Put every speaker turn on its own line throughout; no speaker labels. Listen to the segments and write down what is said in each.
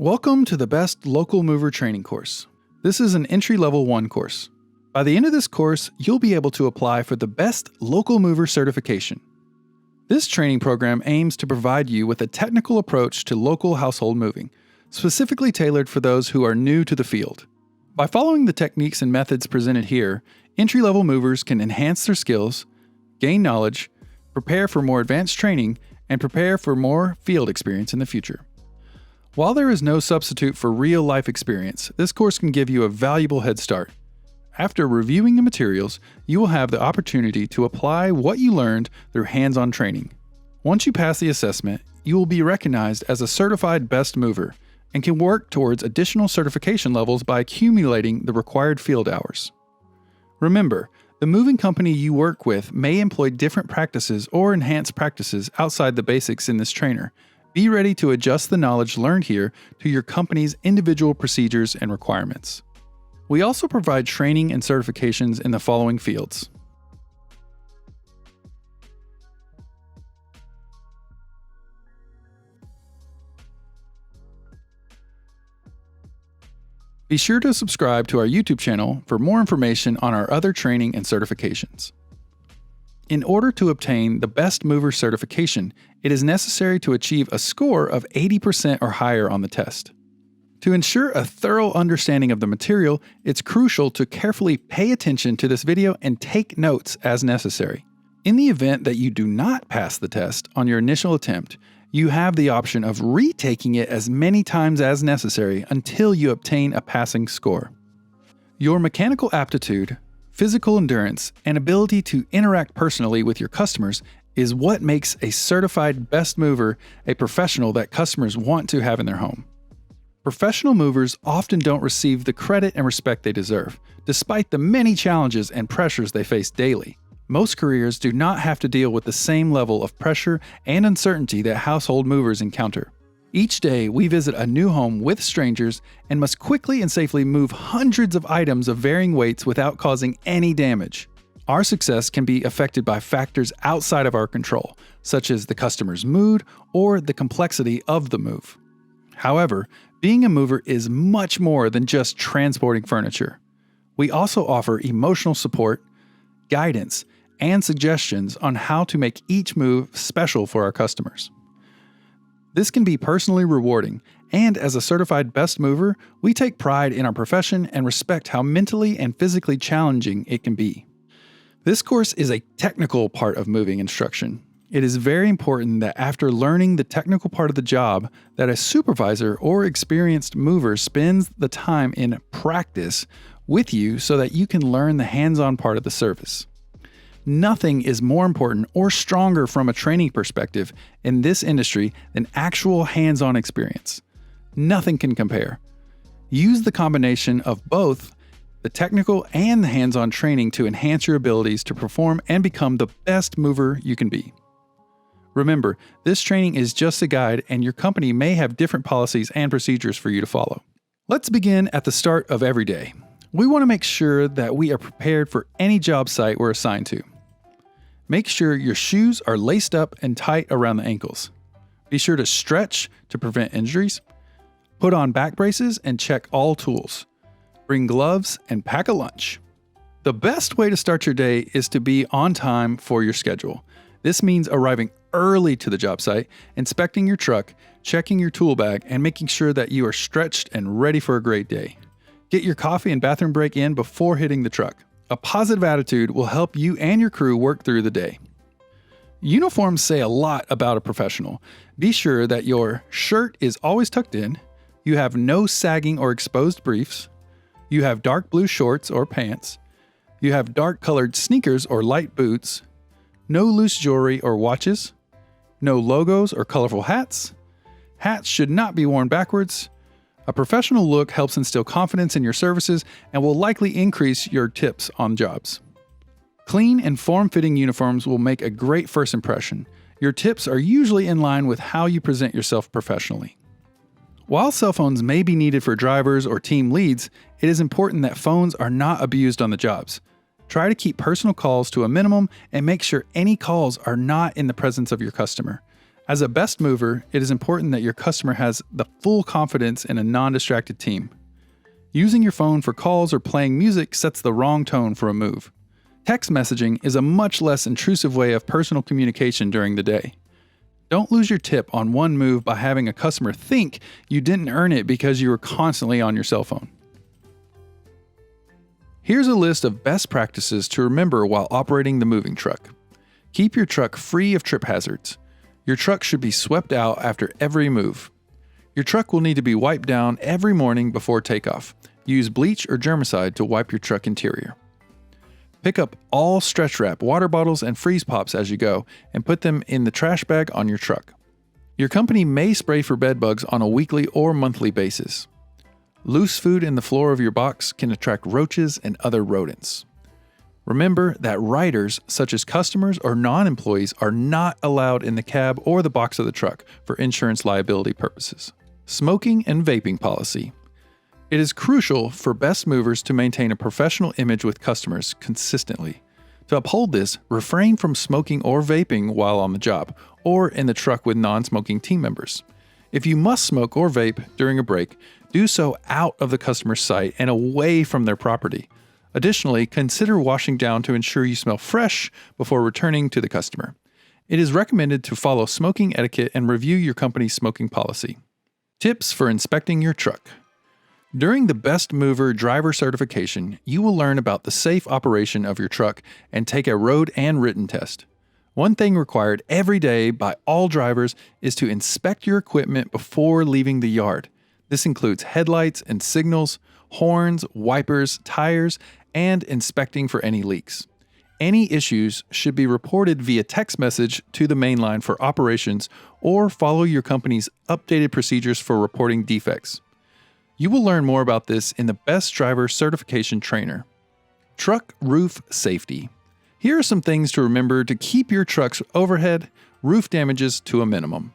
Welcome to the Best Local Mover Training Course. This is an entry-level 1 course. By the end of this course, you'll be able to apply for the Best Local Mover certification. This training program aims to provide you with a technical approach to local household moving, specifically tailored for those who are new to the field. By following the techniques and methods presented here, entry-level movers can enhance their skills, gain knowledge, prepare for more advanced training, and prepare for more field experience in the future. While there is no substitute for real-life experience, this course can give you a valuable head start. After reviewing the materials, you will have the opportunity to apply what you learned through hands-on training. Once you pass the assessment, you will be recognized as a certified best mover and can work towards additional certification levels by accumulating the required field hours. Remember, the moving company you work with may employ different practices or enhance practices outside the basics in this trainer. Be ready to adjust the knowledge learned here to your company's individual procedures and requirements. We also provide training and certifications in the following fields. Be sure to subscribe to our YouTube channel for more information on our other training and certifications. In order to obtain the Best Mover certification, it is necessary to achieve a score of 80% or higher on the test. To ensure a thorough understanding of the material, it's crucial to carefully pay attention to this video and take notes as necessary. In the event that you do not pass the test on your initial attempt, you have the option of retaking it as many times as necessary until you obtain a passing score. Your mechanical aptitude, physical endurance, and ability to interact personally with your customers is what makes a certified best mover a professional that customers want to have in their home. Professional movers often don't receive the credit and respect they deserve, despite the many challenges and pressures they face daily. Most careers do not have to deal with the same level of pressure and uncertainty that household movers encounter. Each day, we visit a new home with strangers and must quickly and safely move hundreds of items of varying weights without causing any damage. Our success can be affected by factors outside of our control, such as the customer's mood or the complexity of the move. However, being a mover is much more than just transporting furniture. We also offer emotional support, guidance, and suggestions on how to make each move special for our customers. This can be personally rewarding, and as a certified best mover, we take pride in our profession and respect how mentally and physically challenging it can be. This course is a technical part of moving instruction. It is very important that after learning the technical part of the job, that a supervisor or experienced mover spends the time in practice with you so that you can learn the hands-on part of the service. Nothing is more important or stronger from a training perspective in this industry than actual hands-on experience. Nothing can compare. Use the combination of both the technical and the hands-on training to enhance your abilities to perform and become the best mover you can be. Remember, this training is just a guide, and your company may have different policies and procedures for you to follow. Let's begin at the start of every day. We want to make sure that we are prepared for any job site we're assigned to. Make sure your shoes are laced up and tight around the ankles. Be sure to stretch to prevent injuries. Put on back braces and check all tools. Bring gloves and pack a lunch. The best way to start your day is to be on time for your schedule. This means arriving early to the job site, inspecting your truck, checking your tool bag, and making sure that you are stretched and ready for a great day. Get your coffee and bathroom break in before hitting the truck. A positive attitude will help you and your crew work through the day. Uniforms say a lot about a professional. Be sure that your shirt is always tucked in, you have no sagging or exposed briefs, you have dark blue shorts or pants, you have dark colored sneakers or light boots, no loose jewelry or watches, no logos or colorful hats. Hats should not be worn backwards. A professional look helps instill confidence in your services and will likely increase your tips on jobs. Clean and form-fitting uniforms will make a great first impression. Your tips are usually in line with how you present yourself professionally. While cell phones may be needed for drivers or team leads, it is important that phones are not abused on the jobs. Try to keep personal calls to a minimum and make sure any calls are not in the presence of your customer. As a best mover, it is important that your customer has the full confidence in a non-distracted team. Using your phone for calls or playing music sets the wrong tone for a move. Text messaging is a much less intrusive way of personal communication during the day. Don't lose your tip on one move by having a customer think you didn't earn it because you were constantly on your cell phone. Here's a list of best practices to remember while operating the moving truck. Keep your truck free of trip hazards. Your truck should be swept out after every move. Your truck will need to be wiped down every morning before takeoff. Use bleach or germicide to wipe your truck interior. Pick up all stretch wrap, water bottles, and freeze pops as you go, and put them in the trash bag on your truck. Your company may spray for bed bugs on a weekly or monthly basis. Loose food in the floor of your box can attract roaches and other rodents. Remember that riders, such as customers or non-employees, are not allowed in the cab or the box of the truck for insurance liability purposes. Smoking and vaping policy. It is crucial for best movers to maintain a professional image with customers consistently. To uphold this, refrain from smoking or vaping while on the job, or in the truck with non-smoking team members. If you must smoke or vape during a break, do so out of the customer's sight and away from their property. Additionally, consider washing down to ensure you smell fresh before returning to the customer. It is recommended to follow smoking etiquette and review your company's smoking policy. Tips for inspecting your truck. During the Best Mover driver certification, you will learn about the safe operation of your truck and take a road and written test. One thing required every day by all drivers is to inspect your equipment before leaving the yard. This includes headlights and signals, horns, wipers, tires, and inspecting for any leaks. Any issues should be reported via text message to the main line for operations or follow your company's updated procedures for reporting defects. You will learn more about this in the Best Driver Certification Trainer. Truck roof safety. Here are some things to remember to keep your truck's overhead roof damages to a minimum.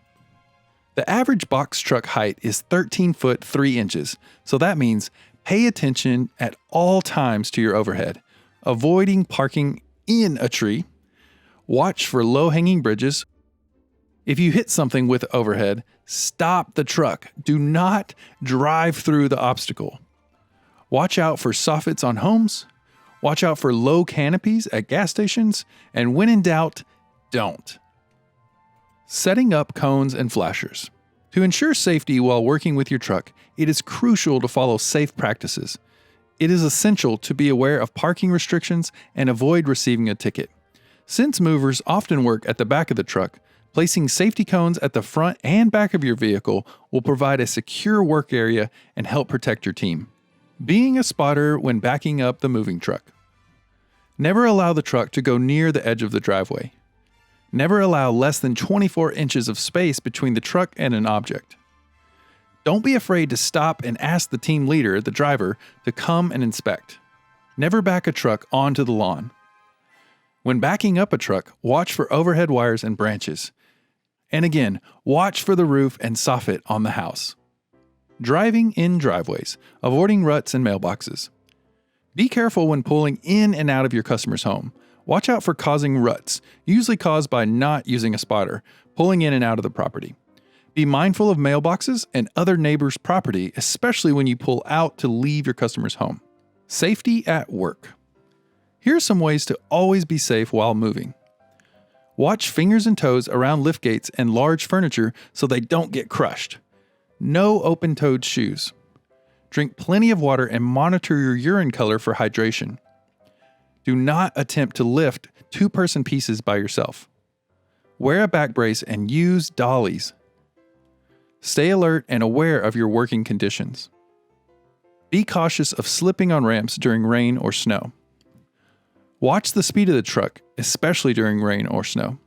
The average box truck height is 13 foot 3 inches, so that means pay attention at all times to your overhead, avoiding parking in a tree. Watch for low-hanging bridges. If you hit something with overhead, stop the truck. Do not drive through the obstacle. Watch out for soffits on homes. Watch out for low canopies at gas stations. And when in doubt, don't. Setting up cones and flashers. To ensure safety while working with your truck, it is crucial to follow safe practices. It is essential to be aware of parking restrictions and avoid receiving a ticket. Since movers often work at the back of the truck, placing safety cones at the front and back of your vehicle will provide a secure work area and help protect your team. Being a spotter when backing up the moving truck. Never allow the truck to go near the edge of the driveway. Never allow less than 24 inches of space between the truck and an object. Don't be afraid to stop and ask the team leader, the driver, to come and inspect. Never back a truck onto the lawn. When backing up a truck, watch for overhead wires and branches. And again, watch for the roof and soffit on the house. Driving in driveways, avoiding ruts and mailboxes. Be careful when pulling in and out of your customer's home. Watch out for causing ruts, usually caused by not using a spotter, pulling in and out of the property. Be mindful of mailboxes and other neighbors' property, especially when you pull out to leave your customer's home. Safety at work. Here are some ways to always be safe while moving. Watch fingers and toes around lift gates and large furniture so they don't get crushed. No open-toed shoes. Drink plenty of water and monitor your urine color for hydration. Do not attempt to lift two-person pieces by yourself. Wear a back brace and use dollies. Stay alert and aware of your working conditions. Be cautious of slipping on ramps during rain or snow. Watch the speed of the truck, especially during rain or snow.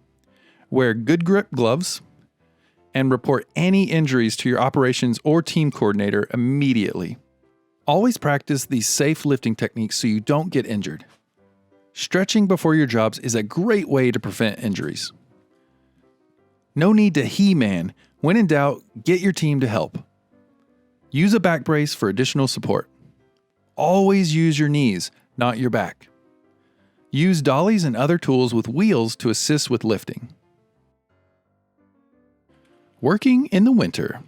Wear good grip gloves and report any injuries to your operations or team coordinator immediately. Always practice these safe lifting techniques so you don't get injured. Stretching before your jobs is a great way to prevent injuries. No need to He-Man. When in doubt, get your team to help. Use a back brace for additional support. Always use your knees, not your back. Use dollies and other tools with wheels to assist with lifting. Working in the winter.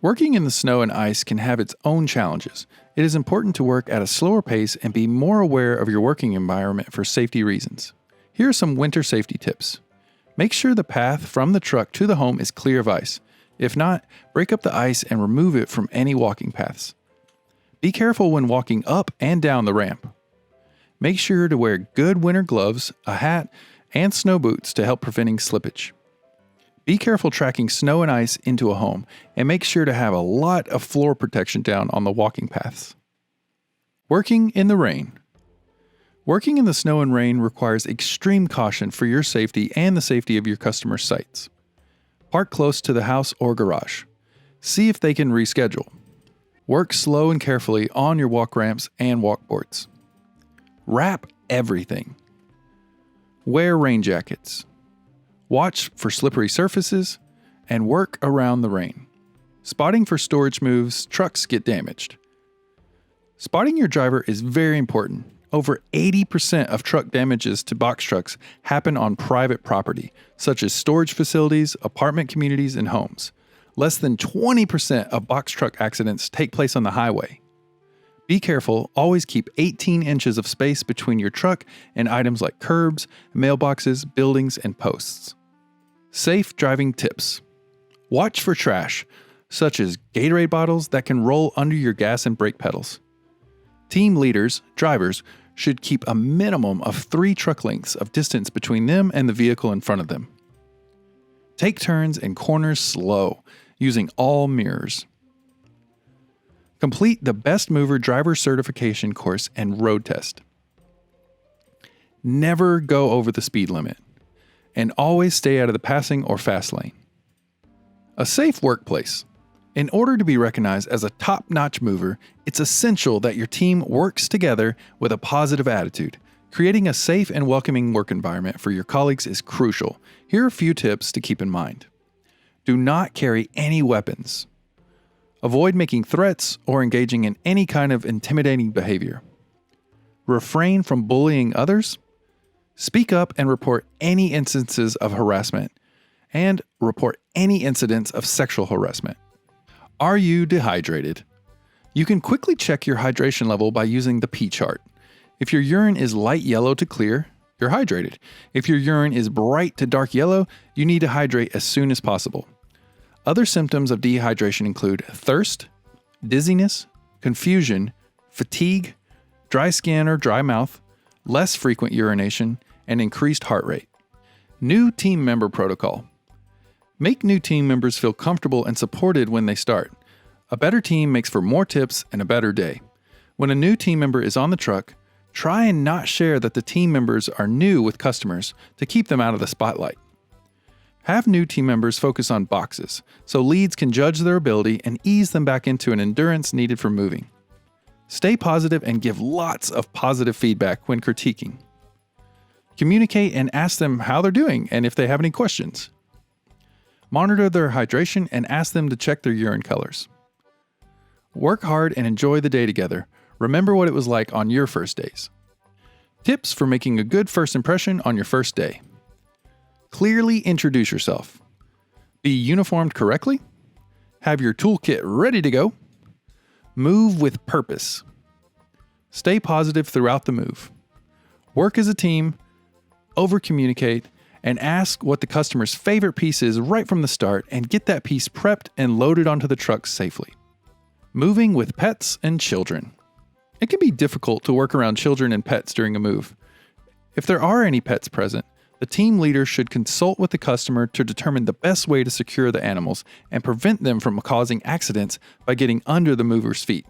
Working in the snow and ice can have its own challenges. It is important to work at a slower pace and be more aware of your working environment for safety reasons. Here are some winter safety tips. Make sure the path from the truck to the home is clear of ice. If not, break up the ice and remove it from any walking paths. Be careful when walking up and down the ramp. Make sure to wear good winter gloves, a hat, and snow boots to help preventing slippage. Be careful tracking snow and ice into a home, and make sure to have a lot of floor protection down on the walking paths. Working in the rain. Working in the snow and rain requires extreme caution for your safety and the safety of your customers' sites. Park close to the house or garage. See if they can reschedule. Work slow and carefully on your walk ramps and walkboards. Wrap everything. Wear rain jackets. Watch for slippery surfaces and work around the rain. Spotting for storage moves, trucks get damaged. Spotting your driver is very important. Over 80% of truck damages to box trucks happen on private property, such as storage facilities, apartment communities, and homes. Less than 20% of box truck accidents take place on the highway. Be careful, always keep 18 inches of space between your truck and items like curbs, mailboxes, buildings, and posts. Safe driving tips. Watch for trash, such as Gatorade bottles that can roll under your gas and brake pedals. Team leaders, drivers, should keep a minimum of 3 truck lengths of distance between them and the vehicle in front of them. Take turns and corners slow, using all mirrors. Complete the Best Mover Driver Certification course and road test. Never go over the speed limit, and always stay out of the passing or fast lane. A safe workplace. In order to be recognized as a top-notch mover, it's essential that your team works together with a positive attitude. Creating a safe and welcoming work environment for your colleagues is crucial. Here are a few tips to keep in mind. Do not carry any weapons. Avoid making threats or engaging in any kind of intimidating behavior. Refrain from bullying others. Speak up and report any instances of harassment. And report any incidents of sexual harassment. Are you dehydrated? You can quickly check your hydration level by using the P chart. If your urine is light yellow to clear, you're hydrated. If your urine is bright to dark yellow, you need to hydrate as soon as possible. Other symptoms of dehydration include thirst, dizziness, confusion, fatigue, dry skin or dry mouth, less frequent urination, and increased heart rate. New team member protocol. Make new team members feel comfortable and supported when they start. A better team makes for more tips and a better day. When a new team member is on the truck, try and not share that the team members are new with customers to keep them out of the spotlight. Have new team members focus on boxes, so leads can judge their ability and ease them back into an endurance needed for moving. Stay positive and give lots of positive feedback when critiquing. Communicate and ask them how they're doing and if they have any questions. Monitor their hydration and ask them to check their urine colors. Work hard and enjoy the day together. Remember what it was like on your first days. Tips for making a good first impression on your first day. Clearly introduce yourself. Be uniformed correctly. Have your toolkit ready to go. Move with purpose. Stay positive throughout the move. Work as a team. Over-communicate. And ask what the customer's favorite piece is right from the start and get that piece prepped and loaded onto the truck safely. Moving with pets and children. It can be difficult to work around children and pets during a move. If there are any pets present, the team leader should consult with the customer to determine the best way to secure the animals and prevent them from causing accidents by getting under the mover's feet.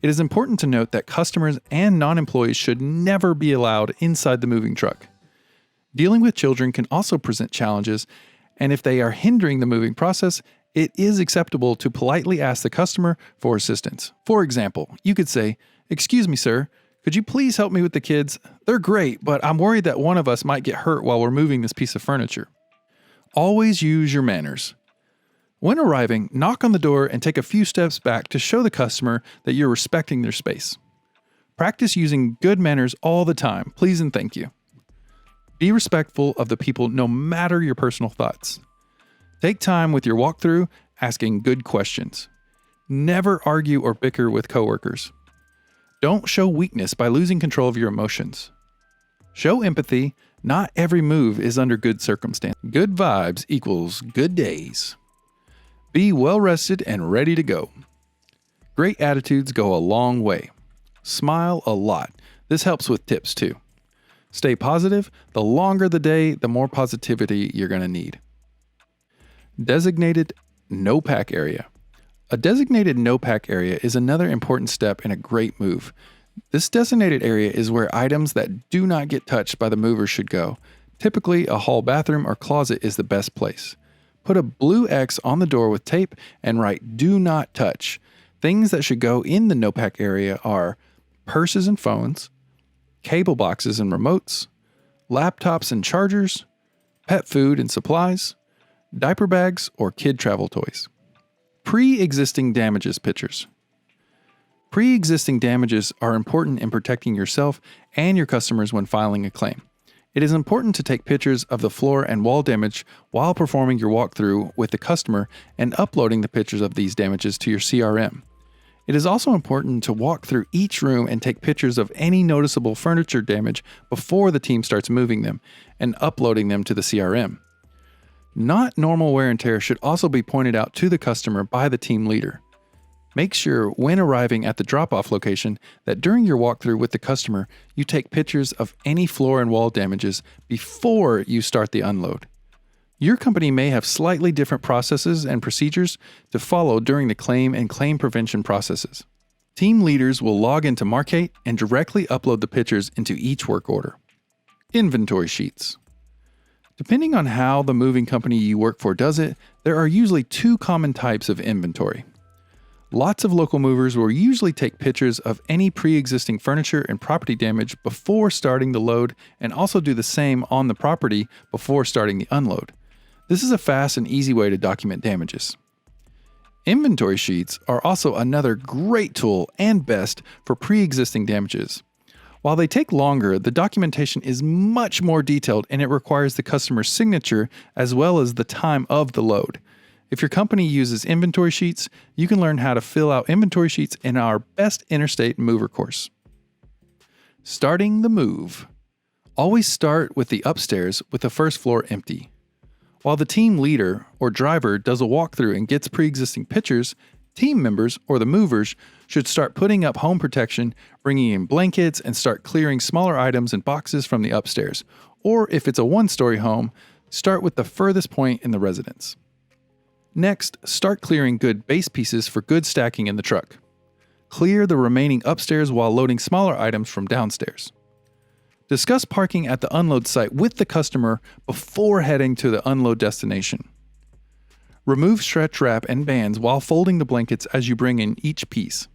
It is important to note that customers and non-employees should never be allowed inside the moving truck. Dealing with children can also present challenges, and if they are hindering the moving process, it is acceptable to politely ask the customer for assistance. For example, you could say, "Excuse me, sir, could you please help me with the kids? They're great, but I'm worried that one of us might get hurt while we're moving this piece of furniture." Always use your manners. When arriving, knock on the door and take a few steps back to show the customer that you're respecting their space. Practice using good manners all the time, please and thank you. Be respectful of the people no matter your personal thoughts. Take time with your walkthrough, asking good questions. Never argue or bicker with coworkers. Don't show weakness by losing control of your emotions. Show empathy. Not every move is under good circumstance. Good vibes equals good days. Be well rested and ready to go. Great attitudes go a long way. Smile a lot. This helps with tips too. Stay positive. The longer the day, the more positivity you're going to need. Designated no-pack area. A designated no-pack area is another important step in a great move. This designated area is where items that do not get touched by the mover should go. Typically, a hall bathroom or closet is the best place. Put a blue X on the door with tape and write "Do Not Touch." Things that should go in the no-pack area are purses and phones, cable boxes and remotes, laptops and chargers, pet food and supplies, diaper bags, or kid travel toys. Pre-existing damages pictures. Pre-existing damages are important in protecting yourself and your customers when filing a claim. It is important to take pictures of the floor and wall damage while performing your walkthrough with the customer and uploading the pictures of these damages to your CRM. It is also important to walk through each room and take pictures of any noticeable furniture damage before the team starts moving them and uploading them to the CRM. Not normal wear and tear should also be pointed out to the customer by the team leader. Make sure when arriving at the drop-off location that during your walkthrough with the customer, you take pictures of any floor and wall damages before you start the unload. Your company may have slightly different processes and procedures to follow during the claim and claim prevention processes. Team leaders will log into Markate and directly upload the pictures into each work order. Inventory sheets. Depending on how the moving company you work for does it, there are usually two common types of inventory. Lots of local movers will usually take pictures of any pre-existing furniture and property damage before starting the load and also do the same on the property before starting the unload. This is a fast and easy way to document damages. Inventory sheets are also another great tool and best for pre-existing damages. While they take longer, the documentation is much more detailed and it requires the customer's signature as well as the time of the load. If your company uses inventory sheets, you can learn how to fill out inventory sheets in our Best Interstate Mover course. Starting the move. Always start with the upstairs with the first floor empty. While the team leader or driver does a walkthrough and gets pre-existing pictures, team members or the movers should start putting up home protection, bringing in blankets, and start clearing smaller items and boxes from the upstairs. Or if it's a one-story home, start with the furthest point in the residence. Next, start clearing good base pieces for good stacking in the truck. Clear the remaining upstairs while loading smaller items from downstairs. Discuss parking at the unload site with the customer before heading to the unload destination. Remove stretch wrap and bands while folding the blankets as you bring in each piece.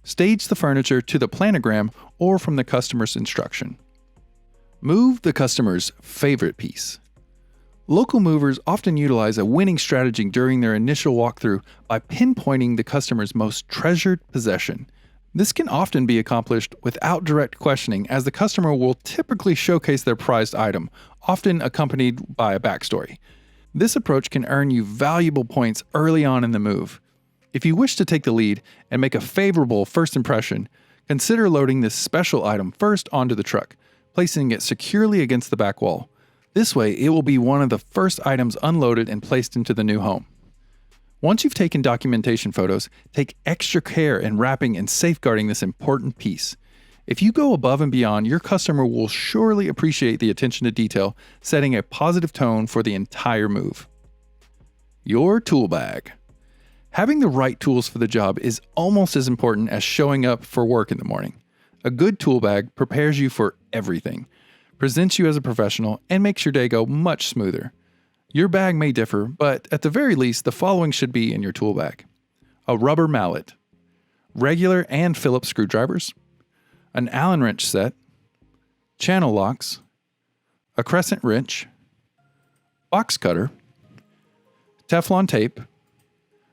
Stage the furniture to the planogram or from the customer's instruction. Move the customer's favorite piece. Local movers often utilize a winning strategy during their initial walkthrough by pinpointing the customer's most treasured possession. This can often be accomplished without direct questioning, as the customer will typically showcase their prized item, often accompanied by a backstory. This approach can earn you valuable points early on in the move. If you wish to take the lead and make a favorable first impression, consider loading this special item first onto the truck, placing it securely against the back wall. This way, it will be one of the first items unloaded and placed into the new home. Once you've taken documentation photos, take extra care in wrapping and safeguarding this important piece. If you go above and beyond, your customer will surely appreciate the attention to detail, setting a positive tone for the entire move. Your tool bag. Having the right tools for the job is almost as important as showing up for work in the morning. A good tool bag prepares you for everything, presents you as a professional, and makes your day go much smoother. Your bag may differ, but at the very least, the following should be in your tool bag. A rubber mallet, regular and Phillips screwdrivers, an Allen wrench set, channel locks, a crescent wrench, box cutter, Teflon tape,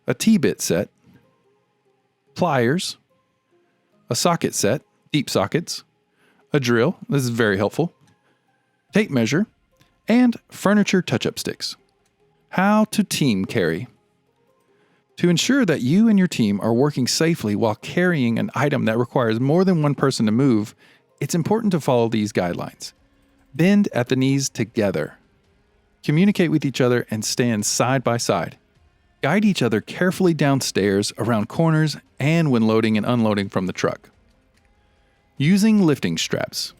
a T-bit set, pliers, a socket set, deep sockets, a drill, this is very helpful, tape measure, and furniture touch-up sticks. How to team carry. To ensure that you and your team are working safely while carrying an item that requires more than one person to move, it's important to follow these guidelines. Bend at the knees together. Communicate with each other and stand side by side. Guide each other carefully downstairs, around corners, and when loading and unloading from the truck. Using lifting straps.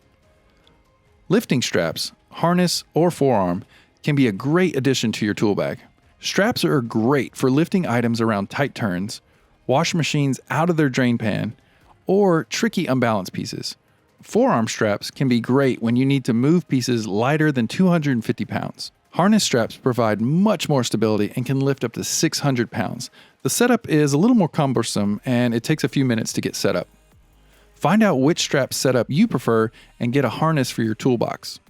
Lifting straps, harness, or forearm can be a great addition to your tool bag. Straps are great for lifting items around tight turns, wash machines out of their drain pan, or tricky unbalanced pieces. Forearm straps can be great when you need to move pieces lighter than 250 pounds. Harness straps provide much more stability and can lift up to 600 pounds. The setup is a little more cumbersome and it takes a few minutes to get set up. Find out which strap setup you prefer and get a harness for your toolbox.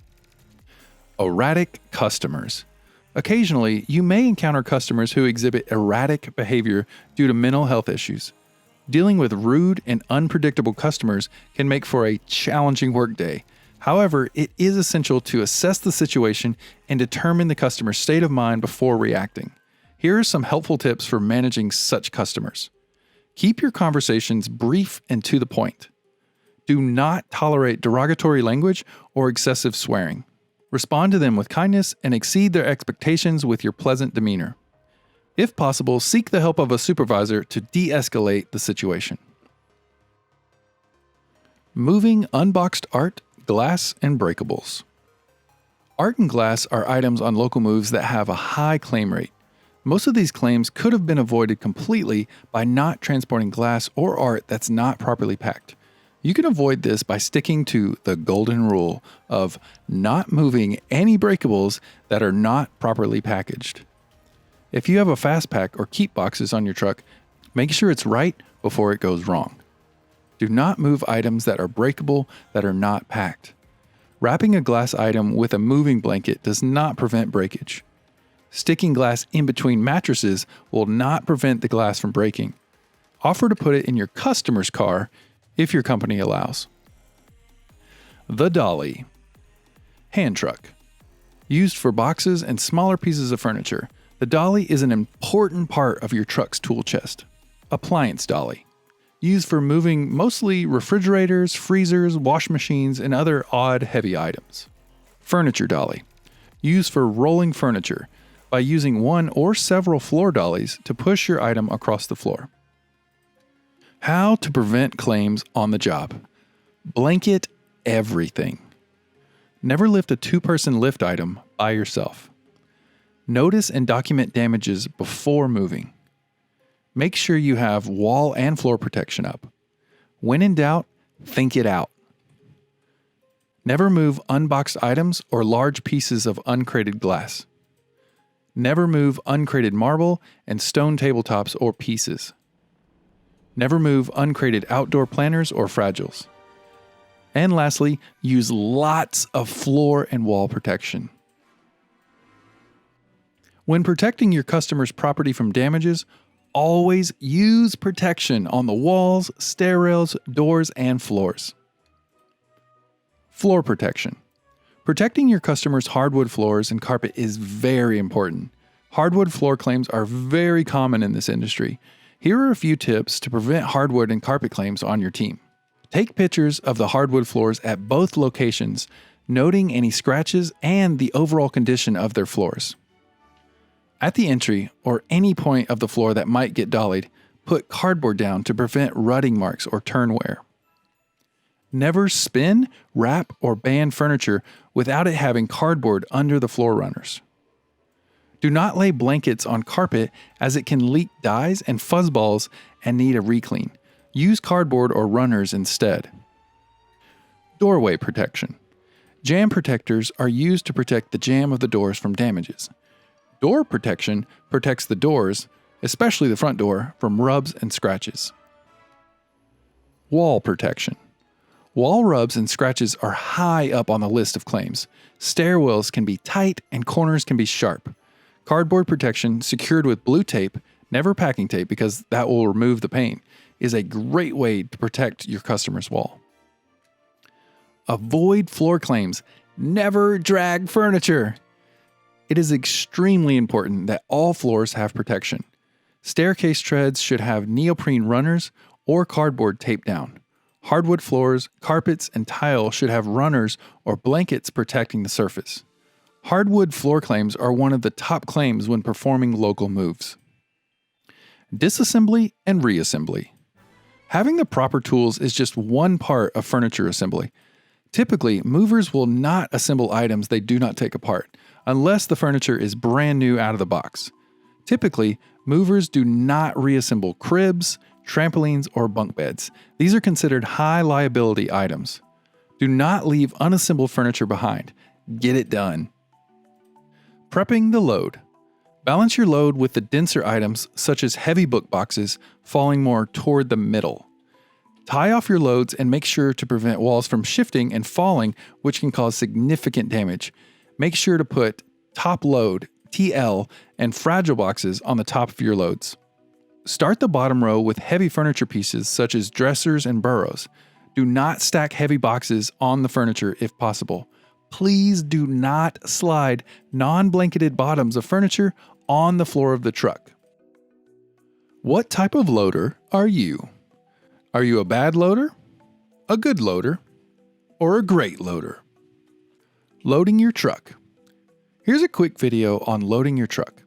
Erratic customers. Occasionally, you may encounter customers who exhibit erratic behavior due to mental health issues. Dealing with rude and unpredictable customers can make for a challenging workday. However, it is essential to assess the situation and determine the customer's state of mind before reacting. Here are some helpful tips for managing such customers. Keep your conversations brief and to the point. Do not tolerate derogatory language or excessive swearing. Respond to them with kindness and exceed their expectations with your pleasant demeanor. If possible, seek the help of a supervisor to de-escalate the situation. Moving unboxed art, glass, and breakables. Art and glass are items on local moves that have a high claim rate. Most of these claims could have been avoided completely by not transporting glass or art that's not properly packed. You can avoid this by sticking to the golden rule of not moving any breakables that are not properly packaged. If you have a fast pack or keep boxes on your truck, make sure it's right before it goes wrong. Do not move items that are breakable that are not packed. Wrapping a glass item with a moving blanket does not prevent breakage. Sticking glass in between mattresses will not prevent the glass from breaking. Offer to put it in your customer's car if your company allows. The dolly. Hand truck. Used for boxes and smaller pieces of furniture, the dolly is an important part of your truck's tool chest. Appliance dolly. Used for moving mostly refrigerators, freezers, wash machines, and other odd heavy items. Furniture dolly. Used for rolling furniture by using one or several floor dollies to push your item across the floor. How to prevent claims on the job. Blanket everything. Never lift a two-person lift item by yourself. Notice and document damages before moving. Make sure you have wall and floor protection up. When in doubt, think it out. Never move unboxed items or large pieces of uncrated glass. Never move uncrated marble and stone tabletops or pieces. Never move uncrated outdoor planters or fragiles. And lastly, use lots of floor and wall protection. When protecting your customer's property from damages, always use protection on the walls, stair rails, doors, and floors. Floor protection. Protecting your customer's hardwood floors and carpet is very important. Hardwood floor claims are very common in this industry. Here are a few tips to prevent hardwood and carpet claims on your team. Take pictures of the hardwood floors at both locations, noting any scratches and the overall condition of their floors. At the entry or any point of the floor that might get dollied, put cardboard down to prevent rutting marks or turn wear. Never spin, wrap, or band furniture without it having cardboard under the floor runners. Do not lay blankets on carpet as it can leak dyes and fuzzballs and need a re-clean. Use cardboard or runners instead. Doorway protection. Jam protectors are used to protect the jamb of the doors from damages. Door protection protects the doors, especially the front door, from rubs and scratches. Wall protection. Wall rubs and scratches are high up on the list of claims. Stairwells can be tight and corners can be sharp. Cardboard protection secured with blue tape, never packing tape because that will remove the paint, is a great way to protect your customer's wall. Avoid floor claims. Never drag furniture. It is extremely important that all floors have protection. Staircase treads should have neoprene runners or cardboard taped down. Hardwood floors, carpets, and tile should have runners or blankets protecting the surface. Hardwood floor claims are one of the top claims when performing local moves. Disassembly and reassembly. Having the proper tools is just one part of furniture assembly. Typically, movers will not assemble items they do not take apart, unless the furniture is brand new out of the box. Typically, movers do not reassemble cribs, trampolines, or bunk beds. These are considered high liability items. Do not leave unassembled furniture behind. Get it done. Prepping the load. Balance your load with the denser items such as heavy book boxes falling more toward the middle. Tie off your loads and make sure to prevent walls from shifting and falling, which can cause significant damage. Make sure to put top load, TL, and fragile boxes on the top of your loads. Start the bottom row with heavy furniture pieces such as dressers and burrows. Do not stack heavy boxes on the furniture if possible. Please do not slide non-blanketed bottoms of furniture on the floor of the truck. What type of loader are you? Are you a bad loader, a good loader, or a great loader? Loading your truck. Here's a quick video on loading your truck.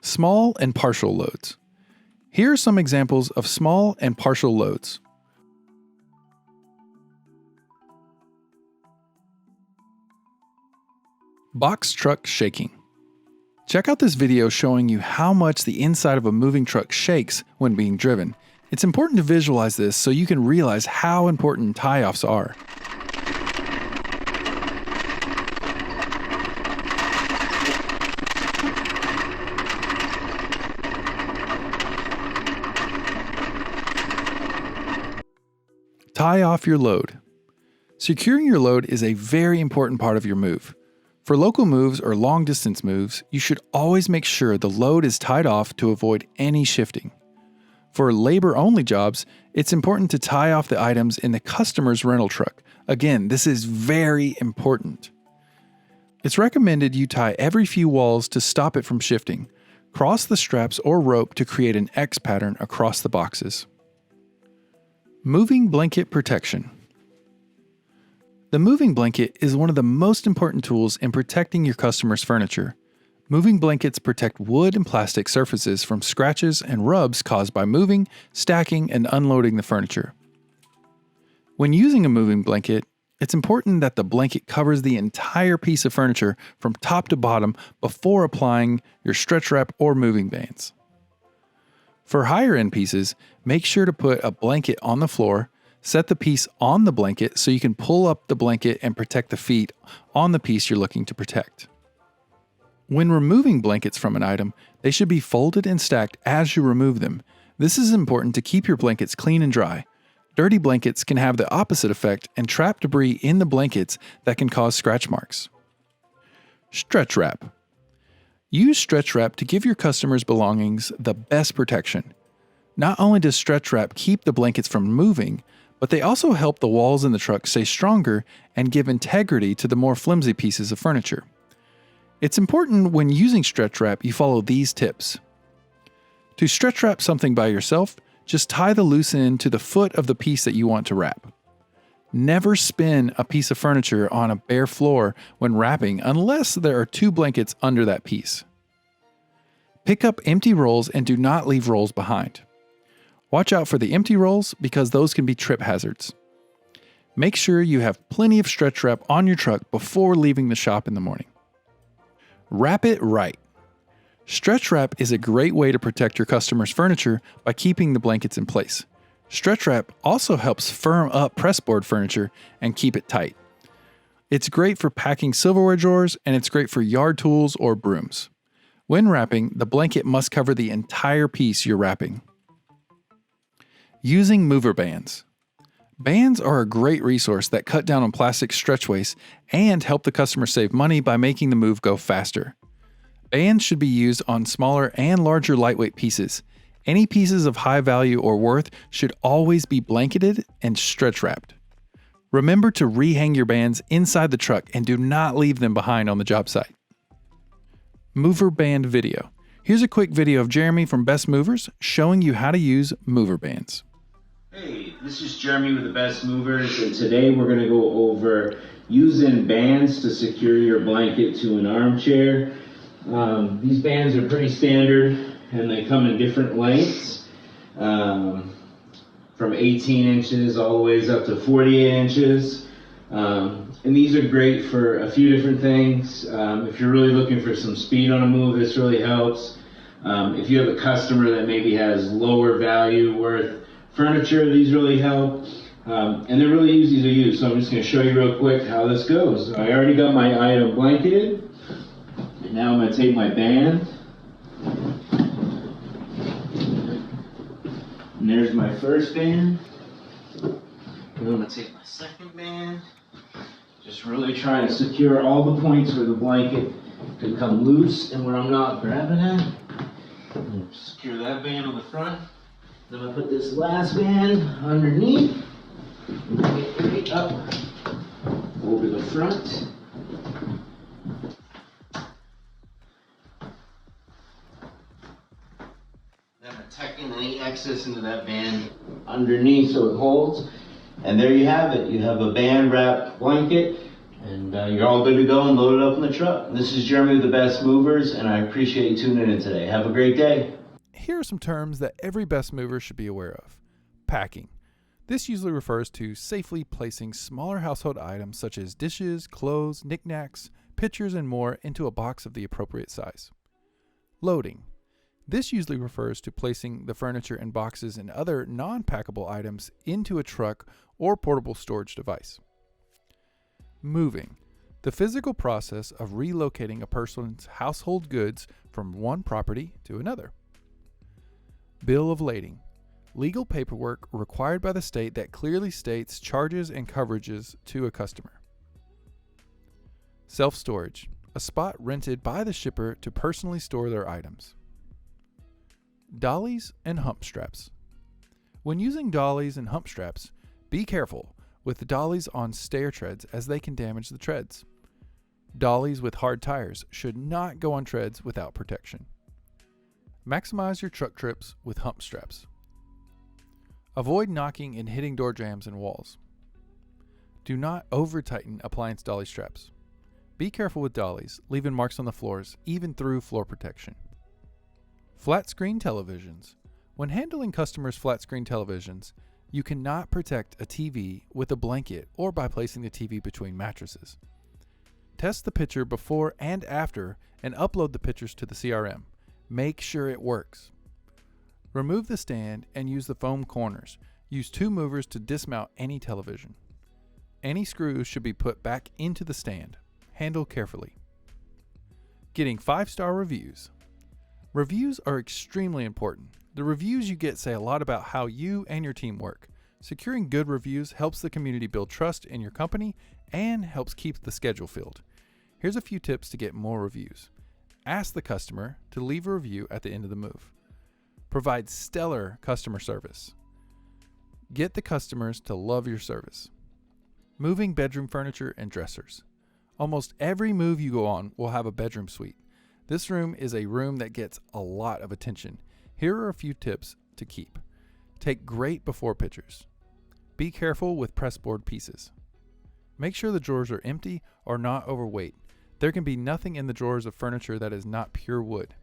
Small and partial loads. Here are some examples of small and partial loads. Box truck shaking. Check out this video showing you how much the inside of a moving truck shakes when being driven. It's important to visualize this so you can realize how important tie-offs are. Tie off your load. Securing your load is a very important part of your move. For local moves or long distance moves, you should always make sure the load is tied off to avoid any shifting. For labor-only jobs, it's important to tie off the items in the customer's rental truck. Again, this is very important. It's recommended you tie every few walls to stop it from shifting. Cross the straps or rope to create an X pattern across the boxes. Moving blanket protection. The moving blanket is one of the most important tools in protecting your customer's furniture. Moving blankets protect wood and plastic surfaces from scratches and rubs caused by moving, stacking, and unloading the furniture. When using a moving blanket, it's important that the blanket covers the entire piece of furniture from top to bottom before applying your stretch wrap or moving bands. For higher end pieces, make sure to put a blanket on the floor, set the piece on the blanket so you can pull up the blanket and protect the feet on the piece you're looking to protect. When removing blankets from an item, they should be folded and stacked as you remove them. This is important to keep your blankets clean and dry. Dirty blankets can have the opposite effect and trap debris in the blankets that can cause scratch marks. Stretch wrap. Use stretch wrap to give your customers' belongings the best protection. Not only does stretch wrap keep the blankets from moving, but they also help the walls in the truck stay stronger and give integrity to the more flimsy pieces of furniture. It's important when using stretch wrap you follow these tips. To stretch wrap something by yourself, just tie the loose end to the foot of the piece that you want to wrap. Never spin a piece of furniture on a bare floor when wrapping unless there are 2 blankets under that piece. Pick up empty rolls and do not leave rolls behind. Watch out for the empty rolls because those can be trip hazards. Make sure you have plenty of stretch wrap on your truck before leaving the shop in the morning. Wrap it right. Stretch wrap is a great way to protect your customer's furniture by keeping the blankets in place. Stretch wrap also helps firm up pressboard furniture and keep it tight. It's great for packing silverware drawers and it's great for yard tools or brooms. When wrapping, the blanket must cover the entire piece you're wrapping. Using mover bands. Bands are a great resource that cut down on plastic stretch waste and help the customer save money by making the move go faster. Bands should be used on smaller and larger lightweight pieces. Any pieces of high value or worth should always be blanketed and stretch wrapped. Remember to rehang your bands inside the truck and do not leave them behind on the job site. Mover band video. Here's a quick video of Jeremy from Best Movers showing you how to use mover bands.
Hey, this is Jeremy with the Best Movers, and today we're going to go over using bands to secure your blanket to an armchair. These bands are pretty standard and they come in different lengths, from 18 inches all the way up to 48 inches. And these are great for a few different things. If you're really looking for some speed on a move, this really helps. If you have a customer that maybe has lower value worth furniture, these really help. And they're really easy to use, so I'm just going to show you real quick how this goes. I already got my item blanketed, and now I'm going to take my band, and there's my first band, and I'm going to take my second band, just really trying to secure all the points where the blanket could come loose and where I'm not grabbing it. And secure that band on the front. Then I put this last band underneath and bring it right up over the front. Then I'm tucking any excess into that band underneath so it holds. And there you have it. You have a band wrapped blanket, and you're all good to go and load it up in the truck. This is Jeremy with the Best Movers, and I appreciate you tuning in today. Have a great day.
Here are some terms that every best mover should be aware of. Packing. This usually refers to safely placing smaller household items such as dishes, clothes, knickknacks, pitchers, and more into a box of the appropriate size. Loading. This usually refers to placing the furniture and boxes and other non-packable items into a truck or portable storage device. Moving. The physical process of relocating a person's household goods from one property to another. Bill of lading. Legal paperwork required by the state that clearly states charges and coverages to a customer. Self-storage. A spot rented by the shipper to personally store their items. Dollies and hump straps. When using dollies and hump straps, be careful with the dollies on stair treads as they can damage the treads. Dollies with hard tires should not go on treads without protection. Maximize your truck trips with hump straps. Avoid knocking and hitting door jambs and walls. Do not over-tighten appliance dolly straps. Be careful with dollies, leaving marks on the floors, even through floor protection. Flat screen televisions. When handling customers' flat screen televisions, you cannot protect a TV with a blanket or by placing the TV between mattresses. Test the picture before and after and upload the pictures to the CRM. Make sure it works. Remove the stand and use the foam corners. Use 2 movers to dismount any television. Any screws should be put back into the stand. Handle carefully. Getting 5-star reviews. Reviews are extremely important. The reviews you get say a lot about how you and your team work. Securing good reviews helps the community build trust in your company and helps keep the schedule filled. Here's a few tips to get more reviews. Ask the customer to leave a review at the end of the move. Provide stellar customer service. Get the customers to love your service. Moving bedroom furniture and dressers. Almost every move you go on will have a bedroom suite. This room is a room that gets a lot of attention. Here are a few tips to keep. Take great before pictures. Be careful with pressboard pieces. Make sure the drawers are empty or not overweight. There can be nothing in the drawers of furniture that is not pure wood.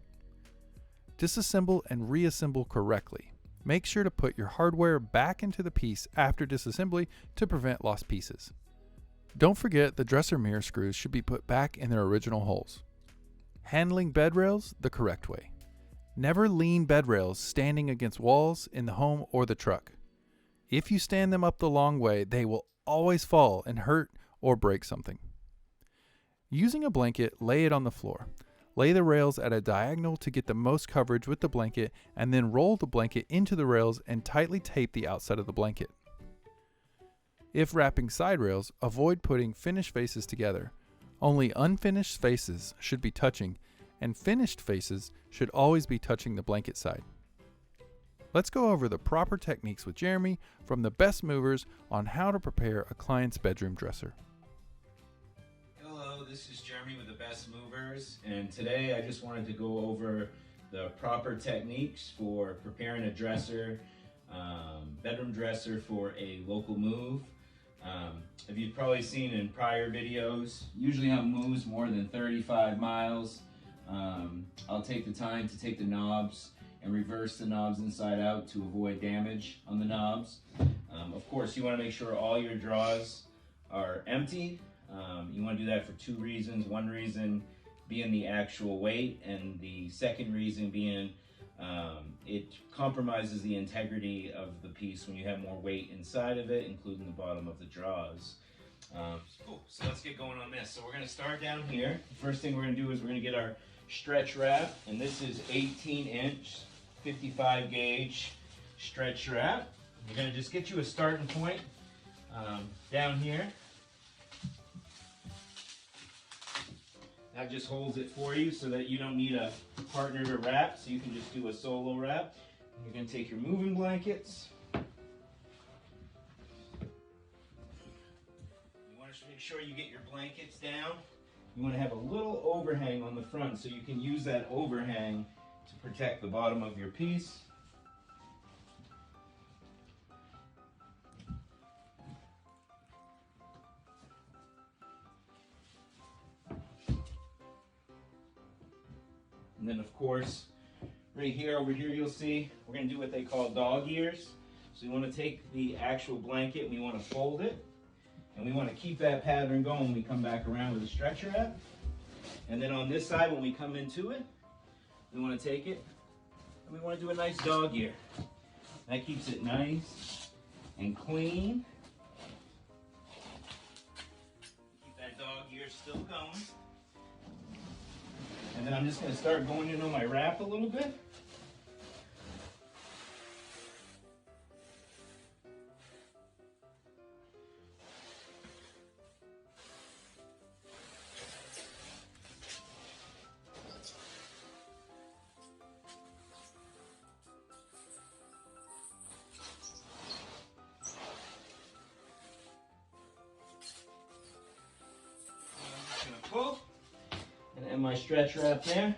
Disassemble and reassemble correctly. Make sure to put your hardware back into the piece after disassembly to prevent lost pieces. Don't forget the dresser mirror screws should be put back in their original holes. Handling bed rails the correct way. Never lean bed rails standing against walls in the home or the truck. If you stand them up the long way, they will always fall and hurt or break something. Using a blanket, lay it on the floor. Lay the rails at a diagonal to get the most coverage with the blanket and then roll the blanket into the rails and tightly tape the outside of the blanket. If wrapping side rails, avoid putting finished faces together. Only unfinished faces should be touching, and finished faces should always be touching the blanket side. Let's go over the proper techniques with Jeremy from the Best Movers on how to prepare a client's bedroom dresser.
Hello, this is Jeremy with the Best Movers, and today I just wanted to go over the proper techniques for preparing a dresser, bedroom dresser for a local move. If you've probably seen in prior videos, usually on moves more than 35 miles, I'll take the time to take the knobs and reverse the knobs inside out to avoid damage on the knobs. Of course, you want to make sure all your drawers are empty. You want to do that for 2 reasons. One reason being the actual weight, and the second reason being it compromises the integrity of the piece when you have more weight inside of it, including the bottom of the drawers. Cool, so let's get going on this. So we're going to start down here. The first thing we're going to do is we're going to get our stretch wrap, and this is 18-inch, 55 gauge stretch wrap. You're going to just get you a starting point down here. That just holds it for you so that you don't need a partner to wrap, so you can just do a solo wrap. You're going to take your moving blankets. You want to make sure you get your blankets down. You want to have a little overhang on the front so you can use that overhang to protect the bottom of your piece. And then of course, right here, over here, you'll see, we're gonna do what they call dog ears. So you wanna take the actual blanket and we wanna fold it. And we wanna keep that pattern going when we come back around with the stretch wrap. And then on this side, when we come into it, we wanna take it and we wanna do a nice dog ear. That keeps it nice and clean. Keep that dog ear still going. And then I'm just going to start going in on my wrap a little bit. I'm just going to pull. And my stretch wrap there.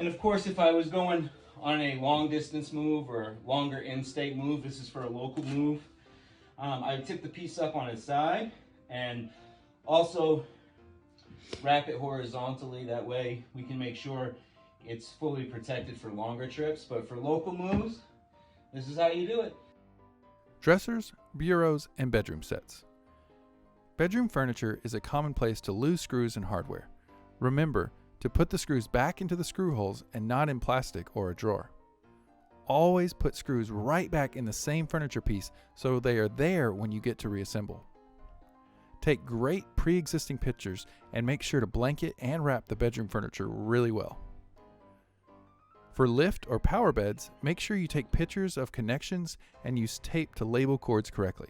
And of course, if I was going on a long distance move or longer in-state move, this is for a local move, I would tip the piece up on its side and also wrap it horizontally. That way we can make sure it's fully protected for longer trips. But for local moves, this is how you do it.
Dressers, bureaus, and bedroom sets. Bedroom furniture is a common place to lose screws and hardware. Remember to put the screws back into the screw holes and not in plastic or a drawer. Always put screws right back in the same furniture piece so they are there when you get to reassemble. Take great pre-existing pictures and make sure to blanket and wrap the bedroom furniture really well. For lift or power beds, make sure you take pictures of connections and use tape to label cords correctly.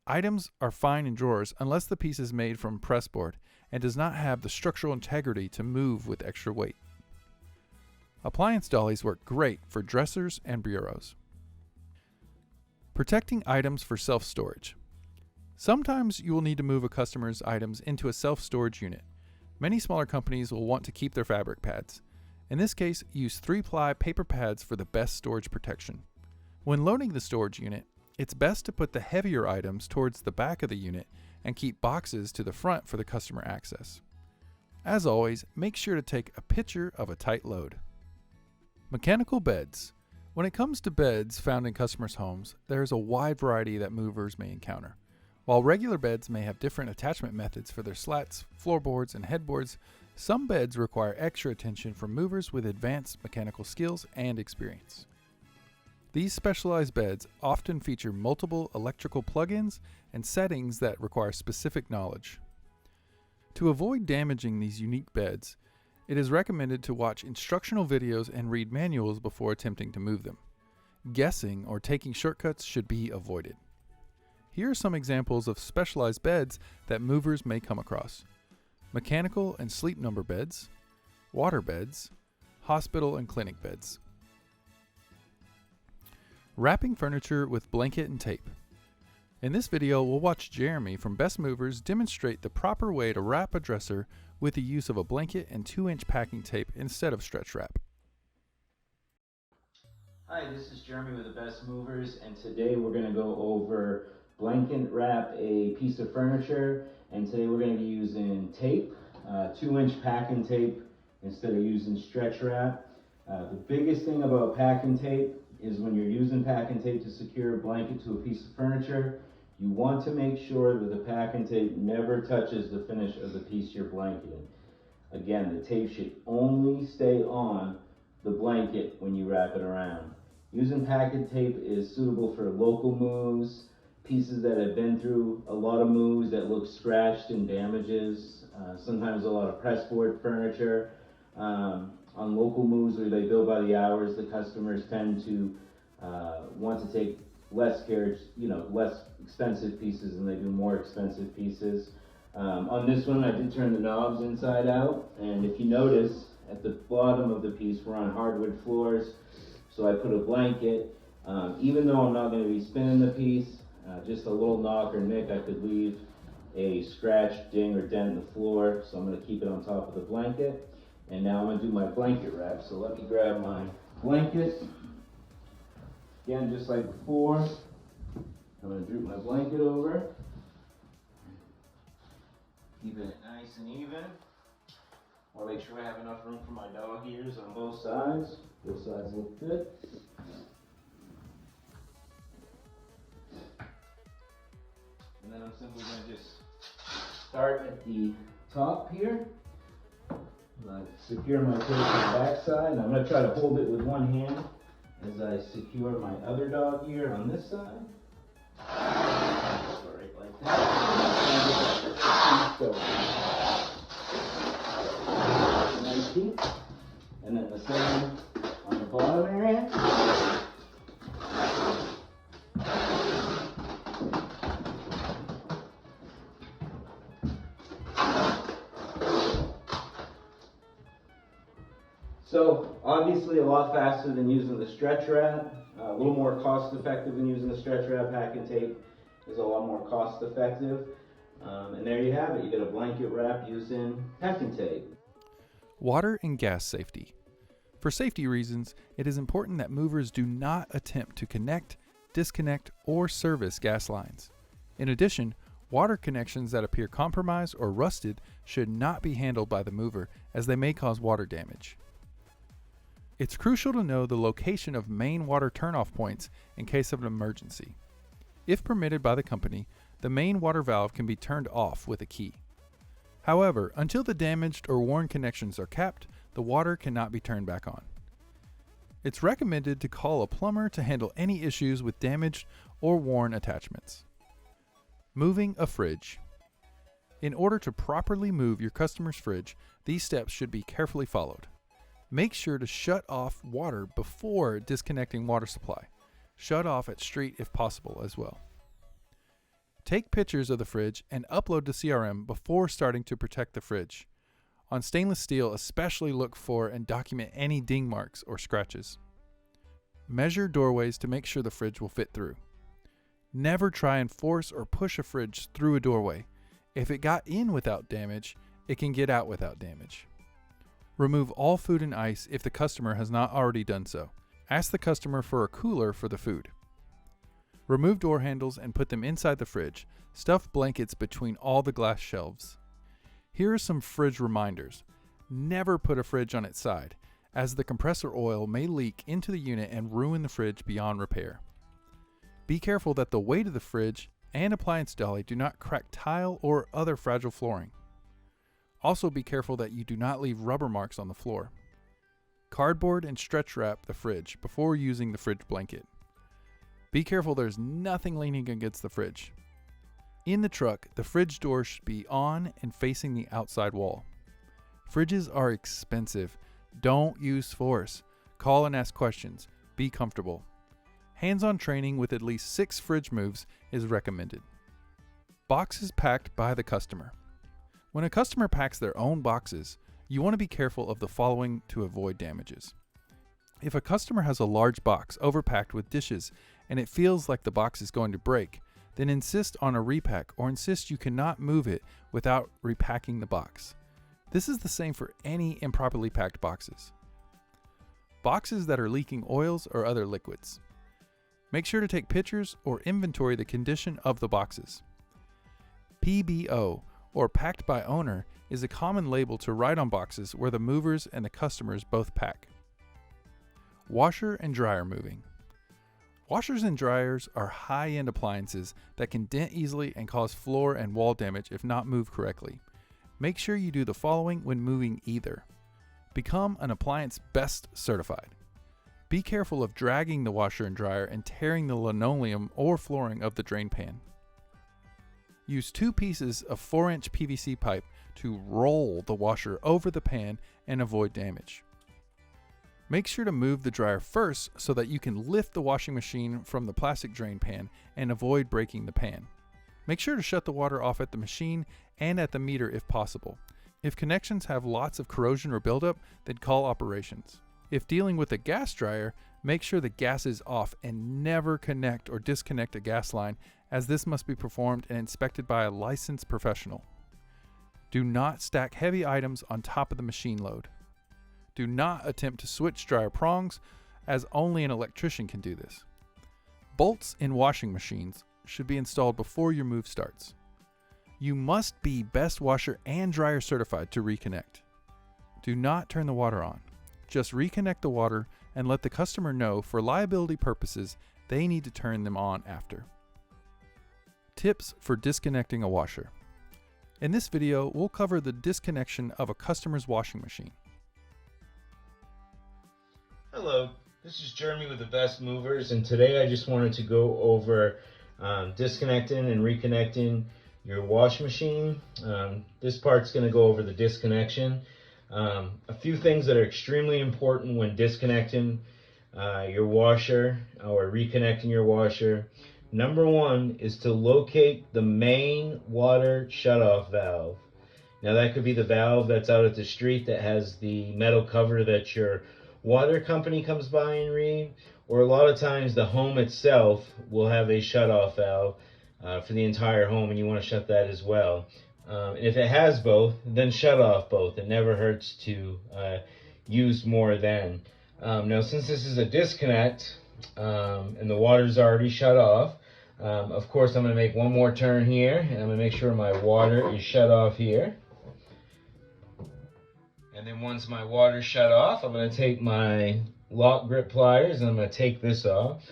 Items are fine in drawers unless the piece is made from pressboard and does not have the structural integrity to move with extra weight. Appliance dollies work great for dressers and bureaus. Protecting items for self-storage. Sometimes you will need to move a customer's items into a self-storage unit. Many smaller companies will want to keep their fabric pads. In this case, use 3-ply paper pads for the best storage protection. When loading the storage unit, it's best to put the heavier items towards the back of the unit and keep boxes to the front for the customer access. As always, make sure to take a picture of a tight load. Mechanical beds. When it comes to beds found in customers' homes, there is a wide variety that movers may encounter. While regular beds may have different attachment methods for their slats, floorboards, and headboards, some beds require extra attention from movers with advanced mechanical skills and experience. These specialized beds often feature multiple electrical plugins and settings that require specific knowledge. To avoid damaging these unique beds, it is recommended to watch instructional videos and read manuals before attempting to move them. Guessing or taking shortcuts should be avoided. Here are some examples of specialized beds that movers may come across: mechanical and sleep number beds, water beds, hospital and clinic beds. Wrapping furniture with blanket and tape. In this video, we'll watch Jeremy from Best Movers demonstrate the proper way to wrap a dresser with the use of a blanket and 2-inch packing tape instead of stretch wrap.
Hi, this is Jeremy with the Best Movers, and today we're going to go over blanket wrap a piece of furniture, and today we're going to be using tape, 2-inch packing tape instead of using stretch wrap. The biggest thing about packing tape is when you're using packing tape to secure a blanket to a piece of furniture, you want to make sure that the packing tape never touches the finish of the piece you're blanketing. Again, the tape should only stay on the blanket when you wrap it around. Using packing tape is suitable for local moves, pieces that have been through a lot of moves that look scratched and damages, sometimes a lot of pressboard furniture. On local moves where they bill by the hours, the customers tend to want to take less care, less expensive pieces than they do more expensive pieces. On this one, I did turn the knobs inside out, and if you notice, at the bottom of the piece, we're on hardwood floors, so I put a blanket. Even though I'm not going to be spinning the piece, just a little knock or nick, I could leave a scratch, ding, or dent in the floor, so I'm going to keep it on top of the blanket. And now I'm going to do my blanket wrap, so let me grab my blanket. Again, just like before, I'm going to droop my blanket over, keeping it nice and even. I want to make sure I have enough room for my dog ears on both sides. Both sides look good. And then I'm simply going to just start at the top here. Secure my tape on the back side, and I'm going to try to hold it with one hand as I secure my other dog ear on this side. Right like that. Nice deep. And then the same on the bottom area. So obviously a lot faster than using the stretch wrap, a little more cost effective than using the stretch wrap. Packing tape is a lot more cost effective. And there you have it, you get a blanket wrap using packing tape.
Water and gas safety. For safety reasons, it is important that movers do not attempt to connect, disconnect, or service gas lines. In addition, water connections that appear compromised or rusted should not be handled by the mover, as they may cause water damage. It's crucial to know the location of main water turnoff points in case of an emergency. If permitted by the company, the main water valve can be turned off with a key. However, until the damaged or worn connections are capped, the water cannot be turned back on. It's recommended to call a plumber to handle any issues with damaged or worn attachments. Moving a fridge. In order to properly move your customer's fridge, these steps should be carefully followed. Make sure to shut off water before disconnecting water supply. Shut off at street if possible as well. Take pictures of the fridge and upload to CRM before starting to protect the fridge. On stainless steel, especially look for and document any ding marks or scratches. Measure doorways to make sure the fridge will fit through. Never try and force or push a fridge through a doorway. If it got in without damage, it can get out without damage. Remove all food and ice if the customer has not already done so. Ask the customer for a cooler for the food. Remove door handles and put them inside the fridge. Stuff blankets between all the glass shelves. Here are some fridge reminders. Never put a fridge on its side, as the compressor oil may leak into the unit and ruin the fridge beyond repair. Be careful that the weight of the fridge and appliance dolly do not crack tile or other fragile flooring. Also be careful that you do not leave rubber marks on the floor. Cardboard and stretch wrap the fridge before using the fridge blanket. Be careful there's nothing leaning against the fridge. In the truck, the fridge door should be on and facing the outside wall. Fridges are expensive. Don't use force. Call and ask questions. Be comfortable. Hands-on training with at least 6 fridge moves is recommended. Boxes packed by the customer. When a customer packs their own boxes, you want to be careful of the following to avoid damages. If a customer has a large box overpacked with dishes and it feels like the box is going to break, then insist on a repack or insist you cannot move it without repacking the box. This is the same for any improperly packed boxes. Boxes that are leaking oils or other liquids. Make sure to take pictures or inventory the condition of the boxes. PBO, or packed by owner, is a common label to write on boxes where the movers and the customers both pack. Washer and dryer moving. Washers and dryers are high-end appliances that can dent easily and cause floor and wall damage if not moved correctly. Make sure you do the following when moving either. Become an appliance best certified. Be careful of dragging the washer and dryer and tearing the linoleum or flooring of the drain pan. Use 2 pieces of 4-inch PVC pipe to roll the washer over the pan and avoid damage. Make sure to move the dryer first so that you can lift the washing machine from the plastic drain pan and avoid breaking the pan. Make sure to shut the water off at the machine and at the meter if possible. If connections have lots of corrosion or buildup, then call operations. If dealing with a gas dryer, make sure the gas is off and never connect or disconnect a gas line, as this must be performed and inspected by a licensed professional. Do not stack heavy items on top of the machine load. Do not attempt to switch dryer prongs, as only an electrician can do this. Bolts in washing machines should be installed before your move starts. You must be best washer and dryer certified to reconnect. Do not turn the water on. Just reconnect the water and let the customer know for liability purposes they need to turn them on after. Tips for disconnecting a washer. In this video, we'll cover the disconnection of a customer's washing machine.
Hello, this is Jeremy with the Best Movers, and today I just wanted to go over disconnecting and reconnecting your wash machine. This part's going to go over the disconnection. A few things that are extremely important when disconnecting your washer or reconnecting your washer. Number 1 is to locate the main water shutoff valve. Now that could be the valve that's out at the street that has the metal cover that your water company comes by and read, or a lot of times the home itself will have a shutoff valve for the entire home, and you want to shut that as well. And if it has both, then shut off both. It never hurts to use more than. Now, since this is a disconnect and the water's already shut off, of course I'm going to make one more turn here, and I'm going to make sure my water is shut off here. And then once my water's shut off, I'm going to take my lock grip pliers and I'm going to take this off.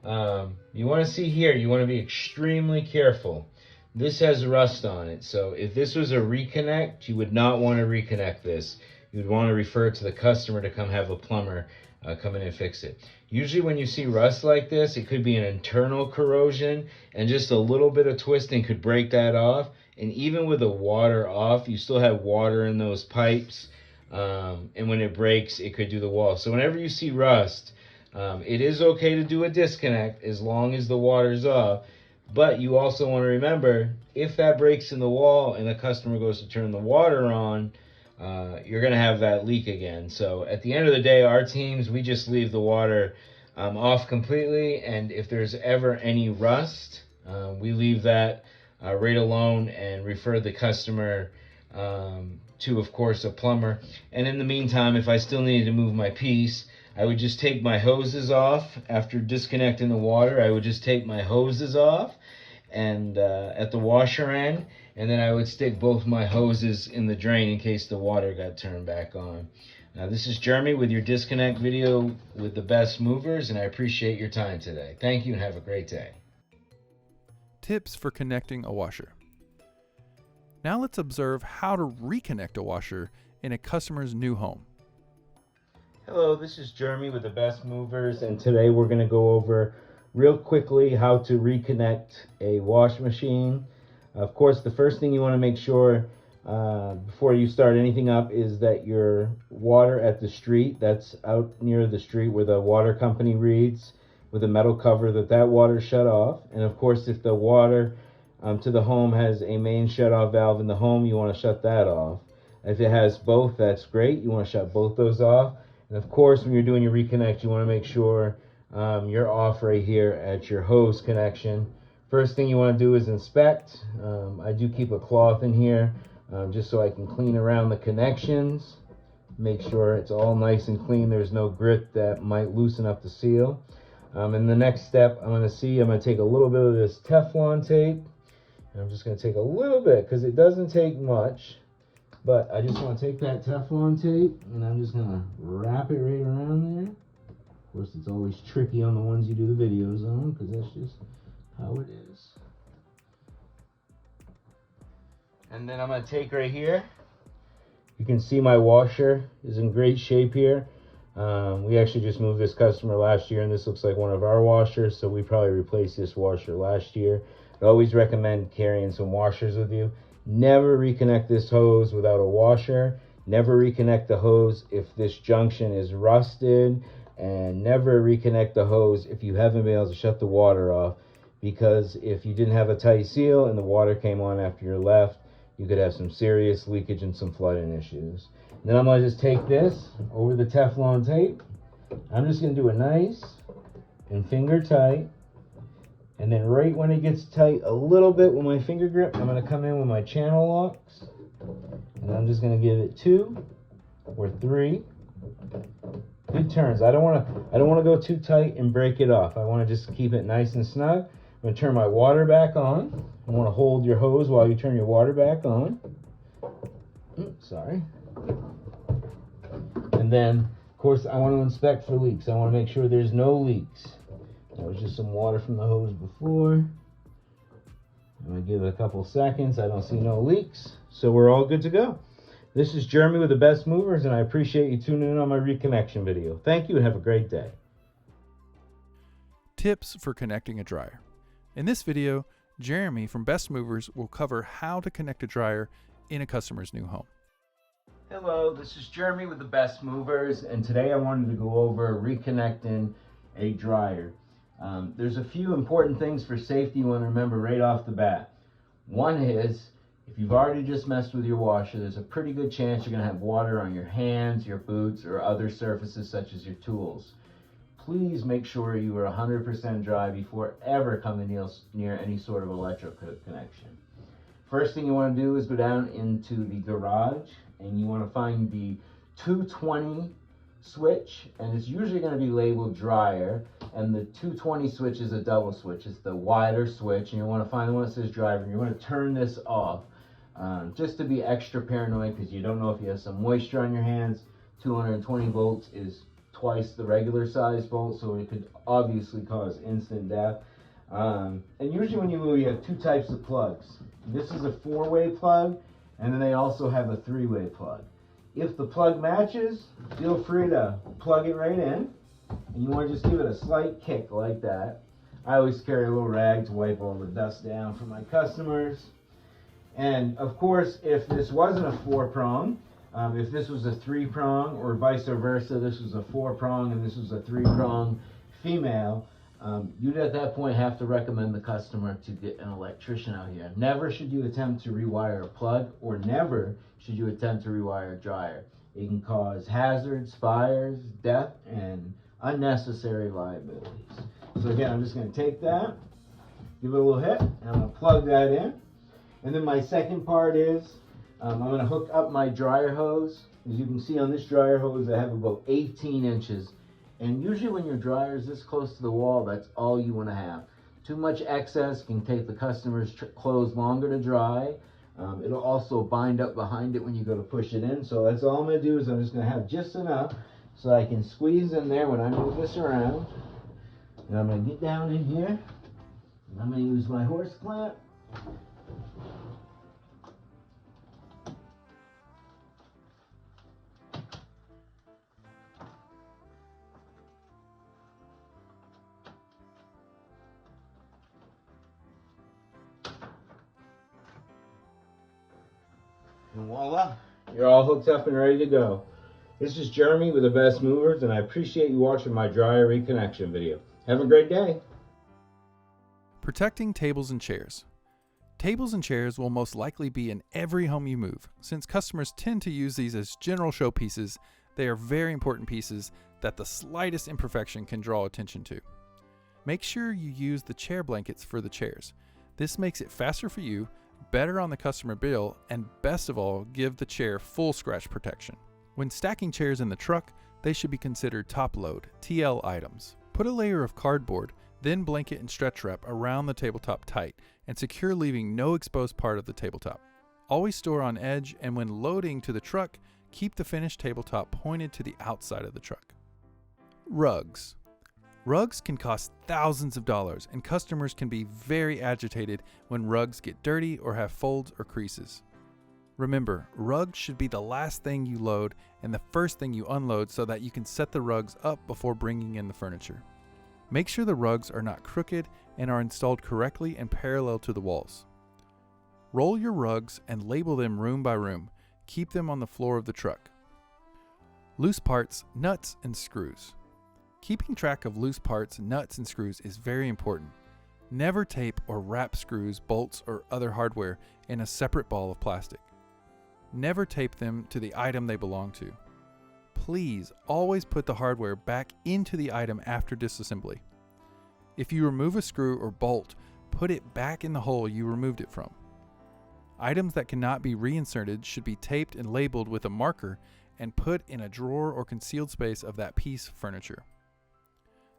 You want to see here, you want to be extremely careful. This has rust on it, so if this was a reconnect, you would not want to reconnect this. You would want to refer it to the customer to come have a plumber come in and fix it. Usually when you see rust like this, it could be an internal corrosion, and just a little bit of twisting could break that off. And even with the water off, you still have water in those pipes, and when it breaks, it could do the wall. So whenever you see rust, it is okay to do a disconnect as long as the water's off. But you also want to remember, if that breaks in the wall and the customer goes to turn the water on, you're going to have that leak again. So at the end of the day, our teams, we just leave the water off completely. And if there's ever any rust, we leave that right alone and refer the customer to, of course, a plumber. And in the meantime, if I still needed to move my piece, I would just take my hoses off. After disconnecting the water, I would just take my hoses off and at the washer end, and then I would stick both my hoses in the drain in case the water got turned back on. Now, this is Jeremy with your disconnect video with the Best Movers, and I appreciate your time today. Thank you and have a great day.
Tips for connecting a washer. Now let's observe how to reconnect a washer in a customer's new home.
Hello, this is Jeremy with the Best Movers, and today we're going to go over real quickly how to reconnect a wash machine. Of course, the first thing you want to make sure before you start anything up is that your water at the street, that's out near the street where the water company reads with a metal cover, that water shut off. And of course, if the water to the home has a main shut-off valve in the home, you want to shut that off. If it has both, that's great. You want to shut both those off. And of course, when you're doing your reconnect, you want to make sure you're off right here at your hose connection. First thing you want to do is inspect. I do keep a cloth in here just so I can clean around the connections. Make sure it's all nice and clean. There's no grit that might loosen up the seal. And the next step I'm going to take a little bit of this Teflon tape. And I'm just going to take a little bit because it doesn't take much. But I just want to take that Teflon tape and I'm just going to wrap it right around there. Of course, it's always tricky on the ones you do the videos on because that's just how it is. And then I'm going to take right here. You can see my washer is in great shape here. We actually just moved this customer last year and this looks like one of our washers, so we probably replaced this washer last year. I always recommend carrying some washers with you. Never reconnect this hose without a washer. Never reconnect the hose if this junction is rusted, and never reconnect the hose if you haven't been able to shut the water off, because if you didn't have a tight seal and the water came on after you left, you could have some serious leakage and some flooding issues. And then I'm going to just take this over the Teflon tape. I'm just going to do it nice and finger tight. And then right when it gets tight a little bit with my finger grip, I'm going to come in with my channel locks. And I'm just going to give it 2 or 3 good turns. I don't want to go too tight and break it off. I want to just keep it nice and snug. I'm going to turn my water back on. I want to hold your hose while you turn your water back on. Sorry. And then, of course, I want to inspect for leaks. I want to make sure there's no leaks. That was just some water from the hose before. I'm going to give it a couple seconds. I don't see no leaks, so we're all good to go. This is Jeremy with the Best Movers, and I appreciate you tuning in on my reconnection video. Thank you and have a great day.
Tips for connecting a dryer. In this video, Jeremy from Best Movers will cover how to connect a dryer in a customer's new home.
Hello, this is Jeremy with the Best Movers, and today I wanted to go over reconnecting a dryer. There's a few important things for safety you want to remember right off the bat. One is, if you've already just messed with your washer, there's a pretty good chance you're going to have water on your hands, your boots, or other surfaces such as your tools. Please make sure you are 100% dry before ever coming near any sort of electrical connection. First thing you want to do is go down into the garage and you want to find the 220 switch, and it's usually going to be labeled dryer, and the 220 switch is a double switch. It's the wider switch, and you want to find the one that says dryer, and you want to turn this off just to be extra paranoid, because you don't know if you have some moisture on your hands. 220 volts is twice the regular size volt, so it could obviously cause instant death. And usually when you move, you have two types of plugs. This is a 4-way plug, and then they also have a 3-way plug. If the plug matches, feel free to plug it right in, and you want to just give it a slight kick like that. I always carry a little rag to wipe all the dust down for my customers. And of course, if this wasn't a 4-prong, if this was a 3-prong, or vice versa, this was a 4-prong and this was a 3-prong female, you'd at that point have to recommend the customer to get an electrician out here. Never should you attempt to rewire a plug, or never should you attempt to rewire a dryer. It can cause hazards, fires, death, and unnecessary liabilities. So again, I'm just going to take that, give it a little hit, and I'm going to plug that in. And then my second part is, I'm going to hook up my dryer hose. As you can see on this dryer hose, I have about 18 inches. And usually when your dryer is this close to the wall, that's all you want to have. Too much excess can take the customer's clothes longer to dry. It'll also bind up behind it when you go to push it in. So that's all I'm going to do, is I'm just going to have just enough so I can squeeze in there when I move this around. And I'm going to get down in here, and I'm going to use my horse clamp. And voila, you're all hooked up and ready to go. This is Jeremy with The Best Movers, and I appreciate you watching my dryer reconnection video. Have a great day.
Protecting tables and chairs. Tables and chairs will most likely be in every home you move. Since customers tend to use these as general showpieces, they are very important pieces that the slightest imperfection can draw attention to. Make sure you use the chair blankets for the chairs. This makes it faster for you, better on the customer bill, and best of all, give the chair full scratch protection. When stacking chairs in the truck, they should be considered top load, TL items. Put a layer of cardboard, then blanket and stretch wrap around the tabletop tight and secure, leaving no exposed part of the tabletop. Always store on edge, and when loading to the truck, keep the finished tabletop pointed to the outside of the truck. Rugs. Rugs can cost thousands of dollars, and customers can be very agitated when rugs get dirty or have folds or creases. Remember, rugs should be the last thing you load and the first thing you unload, so that you can set the rugs up before bringing in the furniture. Make sure the rugs are not crooked and are installed correctly and parallel to the walls. Roll your rugs and label them room by room. Keep them on the floor of the truck. Loose parts, nuts, and screws. Keeping track of loose parts, nuts, and screws is very important. Never tape or wrap screws, bolts, or other hardware in a separate ball of plastic. Never tape them to the item they belong to. Please always put the hardware back into the item after disassembly. If you remove a screw or bolt, put it back in the hole you removed it from. Items that cannot be reinserted should be taped and labeled with a marker and put in a drawer or concealed space of that piece of furniture.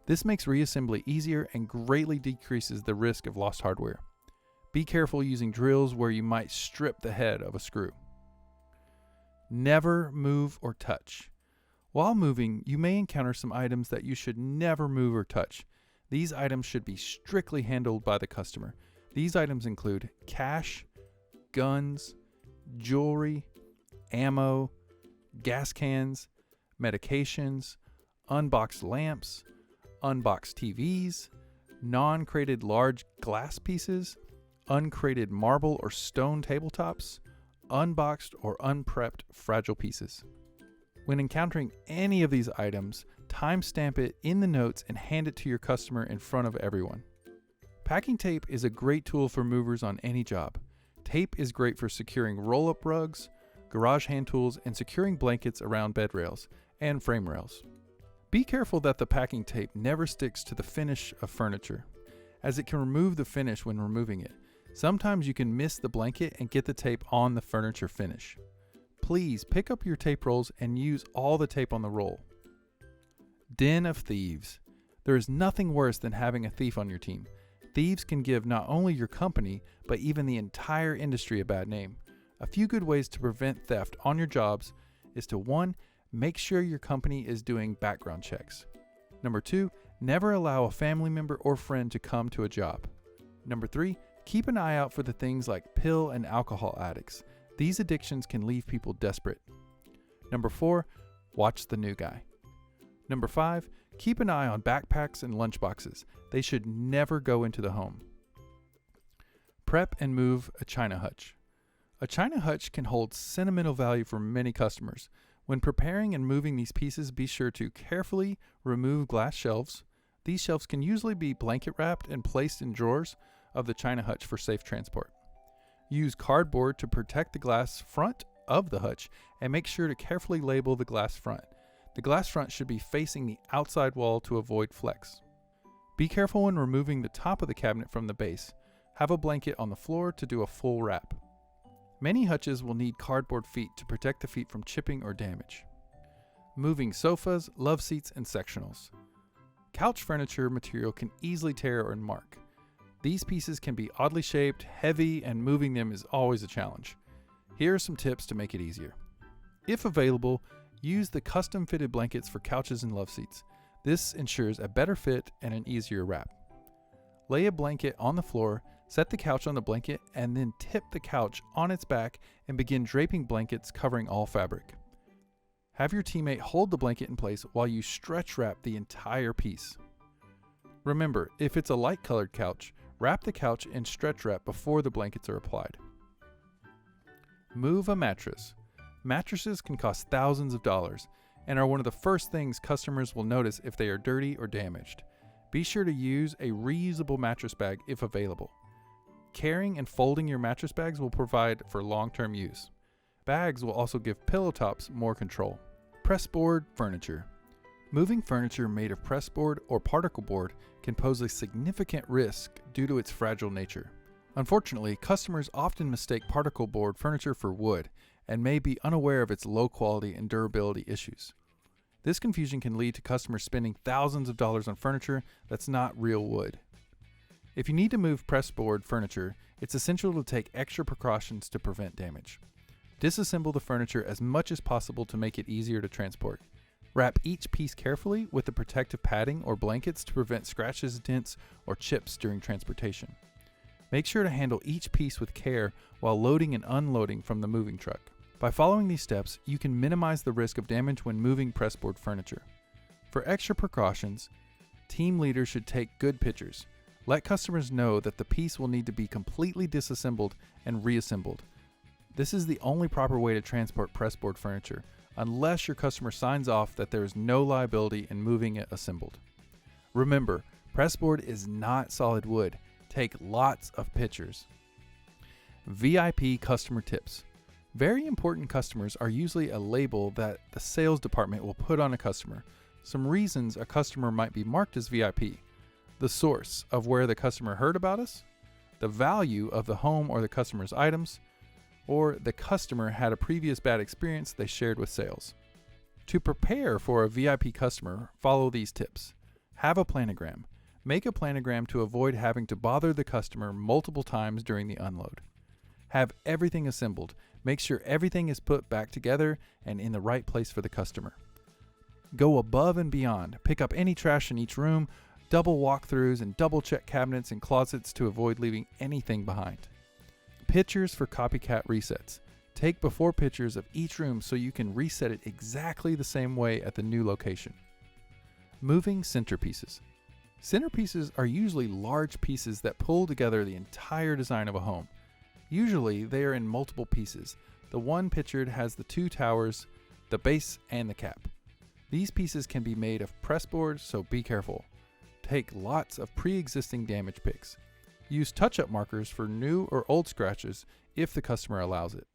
This makes reassembly easier and greatly decreases the risk of lost hardware. Be careful using drills where you might strip the head of a screw. Never move or touch. While moving, you may encounter some items that you should never move or touch. These items should be strictly handled by the customer. These items include cash, guns, jewelry, ammo, gas cans, medications, unboxed lamps, unboxed TVs, non-crated large glass pieces, uncrated marble or stone tabletops, unboxed or unprepped fragile pieces. When encountering any of these items, timestamp it in the notes and hand it to your customer in front of everyone. Packing tape is a great tool for movers on any job. Tape is great for securing roll-up rugs, garage hand tools, and securing blankets around bed rails and frame rails. Be careful that the packing tape never sticks to the finish of furniture, as it can remove the finish when removing it. Sometimes you can miss the blanket and get the tape on the furniture finish. Please pick up your tape rolls and use all the tape on the roll. Den of thieves. There is nothing worse than having a thief on your team. Thieves can give not only your company, but even the entire industry a bad name. A few good ways to prevent theft on your jobs is to 1. Make sure your company is doing background checks. Number 2, never allow a family member or friend to come to a job. Number 3, keep an eye out for the things like pill and alcohol addicts. These addictions can leave people desperate. Number 4, watch the new guy. Number 5, keep an eye on backpacks and lunchboxes. They should never go into the home. Prep and move a china hutch. A china hutch can hold sentimental value for many customers. When preparing and moving these pieces, be sure to carefully remove glass shelves. These shelves can usually be blanket wrapped and placed in drawers of the china hutch for safe transport. Use cardboard to protect the glass front of the hutch and make sure to carefully label the glass front. The glass front should be facing the outside wall to avoid flex. Be careful when removing the top of the cabinet from the base. Have a blanket on the floor to do a full wrap. Many hutches will need cardboard feet to protect the feet from chipping or damage. Moving sofas, love seats, and sectionals. Couch furniture material can easily tear or mark. These pieces can be oddly shaped, heavy, and moving them is always a challenge. Here are some tips to make it easier. If available, use the custom fitted blankets for couches and love seats. This ensures a better fit and an easier wrap. Lay a blanket on the floor, set the couch on the blanket, and then tip the couch on its back and begin draping blankets covering all fabric. Have your teammate hold the blanket in place while you stretch wrap the entire piece. Remember, if it's a light colored couch, wrap the couch in stretch wrap before the blankets are applied. Move a mattress. Mattresses can cost thousands of dollars and are one of the first things customers will notice if they are dirty or damaged. Be sure to use a reusable mattress bag if available. Carrying and folding your mattress bags will provide for long-term use. Bags will also give pillow tops more control. Pressboard furniture. Moving furniture made of pressboard or particle board can pose a significant risk due to its fragile nature. Unfortunately, customers often mistake particle board furniture for wood and may be unaware of its low quality and durability issues. This confusion can lead to customers spending thousands of dollars on furniture that's not real wood. If you need to move pressboard furniture, it's essential to take extra precautions to prevent damage. Disassemble the furniture as much as possible to make it easier to transport. Wrap each piece carefully with the protective padding or blankets to prevent scratches, dents, or chips during transportation. Make sure to handle each piece with care while loading and unloading from the moving truck. By following these steps, you can minimize the risk of damage when moving pressboard furniture. For extra precautions, team leaders should take good pictures. Let customers know that the piece will need to be completely disassembled and reassembled. This is the only proper way to transport pressboard furniture, unless your customer signs off that there is no liability in moving it assembled. Remember, pressboard is not solid wood. Take lots of pictures. VIP customer tips. Very important customers are usually a label that the sales department will put on a customer. Some reasons a customer might be marked as VIP: the source of where the customer heard about us, the value of the home or the customer's items, or the customer had a previous bad experience they shared with sales. To prepare for a VIP customer, follow these tips. Have a planogram. Make a planogram to avoid having to bother the customer multiple times during the unload. Have everything assembled. Make sure everything is put back together and in the right place for the customer. Go above and beyond. Pick up any trash in each room, double walkthroughs, and double check cabinets and closets to avoid leaving anything behind. Pictures for copycat resets. Take before pictures of each room so you can reset it exactly the same way at the new location. Moving centerpieces. Centerpieces are usually large pieces that pull together the entire design of a home. Usually they are in multiple pieces. The one pictured has the two towers, the base, and the cap. These pieces can be made of pressboard, so be careful. Take lots of pre-existing damage pics. Use touch-up markers for new or old scratches if the customer allows it.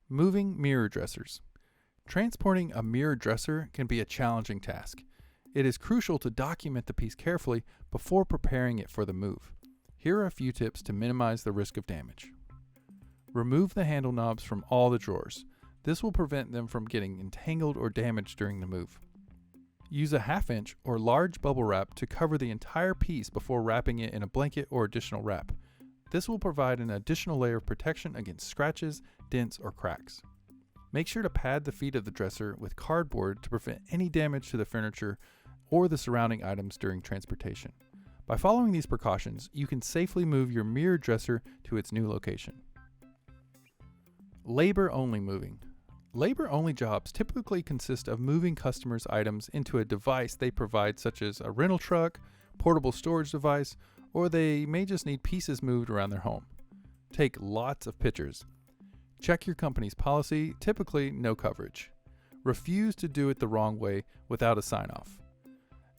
Moving mirror dressers. Transporting a mirror dresser can be a challenging task. It is crucial to document the piece carefully before preparing it for the move. Here are a few tips to minimize the risk of damage. Remove the handle knobs from all the drawers. This will prevent them from getting entangled or damaged during the move. Use a 1/2 inch or large bubble wrap to cover the entire piece before wrapping it in a blanket or additional wrap. This will provide an additional layer of protection against scratches, dents, or cracks. Make sure to pad the feet of the dresser with cardboard to prevent any damage to the furniture or the surrounding items during transportation. By following these precautions, you can safely move your mirrored dresser to its new location. Labor-only moving. Labor-only jobs typically consist of moving customers' items into a device they provide, such as a rental truck, portable storage device, or they may just need pieces moved around their home. Take lots of pictures. Check your company's policy, typically no coverage. Refuse to do it the wrong way without a sign-off.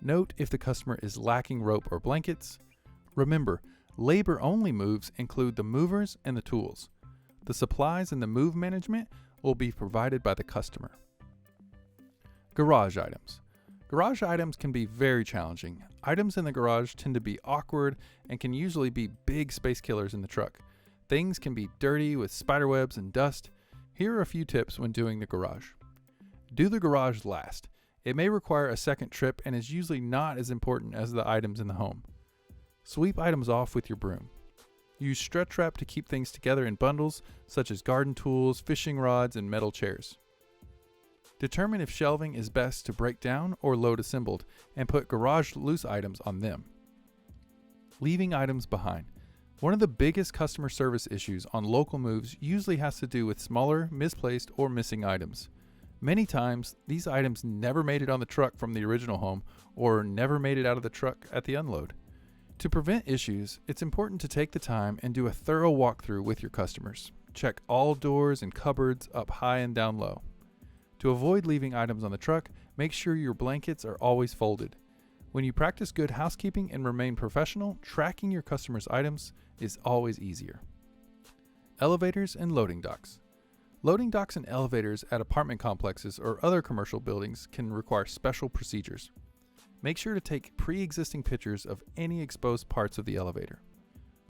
Note if the customer is lacking rope or blankets. Remember, labor-only moves include the movers and the tools. The supplies and the move management will be provided by the customer. Garage items. Garage items can be very challenging. Items in the garage tend to be awkward and can usually be big space killers in the truck. Things can be dirty with spiderwebs and dust. Here are a few tips when doing the garage. Do the garage last. It may require a second trip and is usually not as important as the items in the home. Sweep items off with your broom. Use stretch wrap to keep things together in bundles, such as garden tools, fishing rods, and metal chairs. Determine if shelving is best to break down or load assembled, and put garage loose items on them. Leaving items behind. One of the biggest customer service issues on local moves usually has to do with smaller, misplaced, or missing items. Many times, these items never made it on the truck from the original home, or never made it out of the truck at the unload. To prevent issues, it's important to take the time and do a thorough walkthrough with your customers. Check all doors and cupboards up high and down low. To avoid leaving items on the truck, make sure your blankets are always folded. When you practice good housekeeping and remain professional, tracking your customers' items is always easier. Elevators and loading docks. Loading docks and elevators at apartment complexes or other commercial buildings can require special procedures. Make sure to take pre-existing pictures of any exposed parts of the elevator.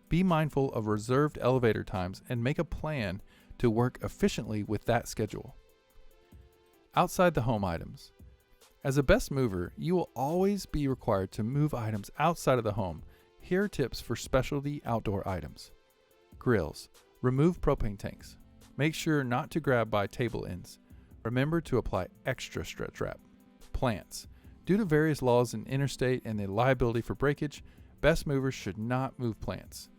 Be mindful of reserved elevator times and make a plan to work efficiently with that schedule. Outside the home items. As a best mover, you will always be required to move items outside of the home. Here are tips for specialty outdoor items. Grills. Remove propane tanks. Make sure not to grab by table ends. Remember to apply extra stretch wrap. Plants. Due to various laws in interstate and the liability for breakage, best movers should not move plants.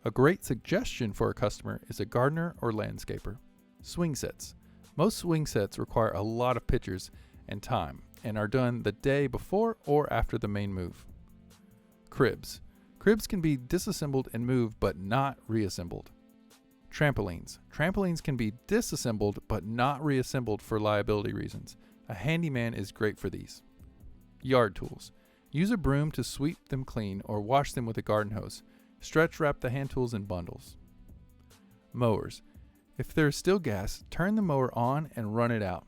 A great suggestion for a customer is a gardener or landscaper. Swing sets. Most swing sets require a lot of pictures and time and are done the day before or after the main move. Cribs. Cribs can be disassembled and moved but not reassembled. Trampolines. Trampolines can be disassembled but not reassembled for liability reasons. A handyman is great for these. Yard tools. Use a broom to sweep them clean or wash them with a garden hose. Stretch wrap the hand tools in bundles. Mowers. If there is still gas, turn the mower on and run it out.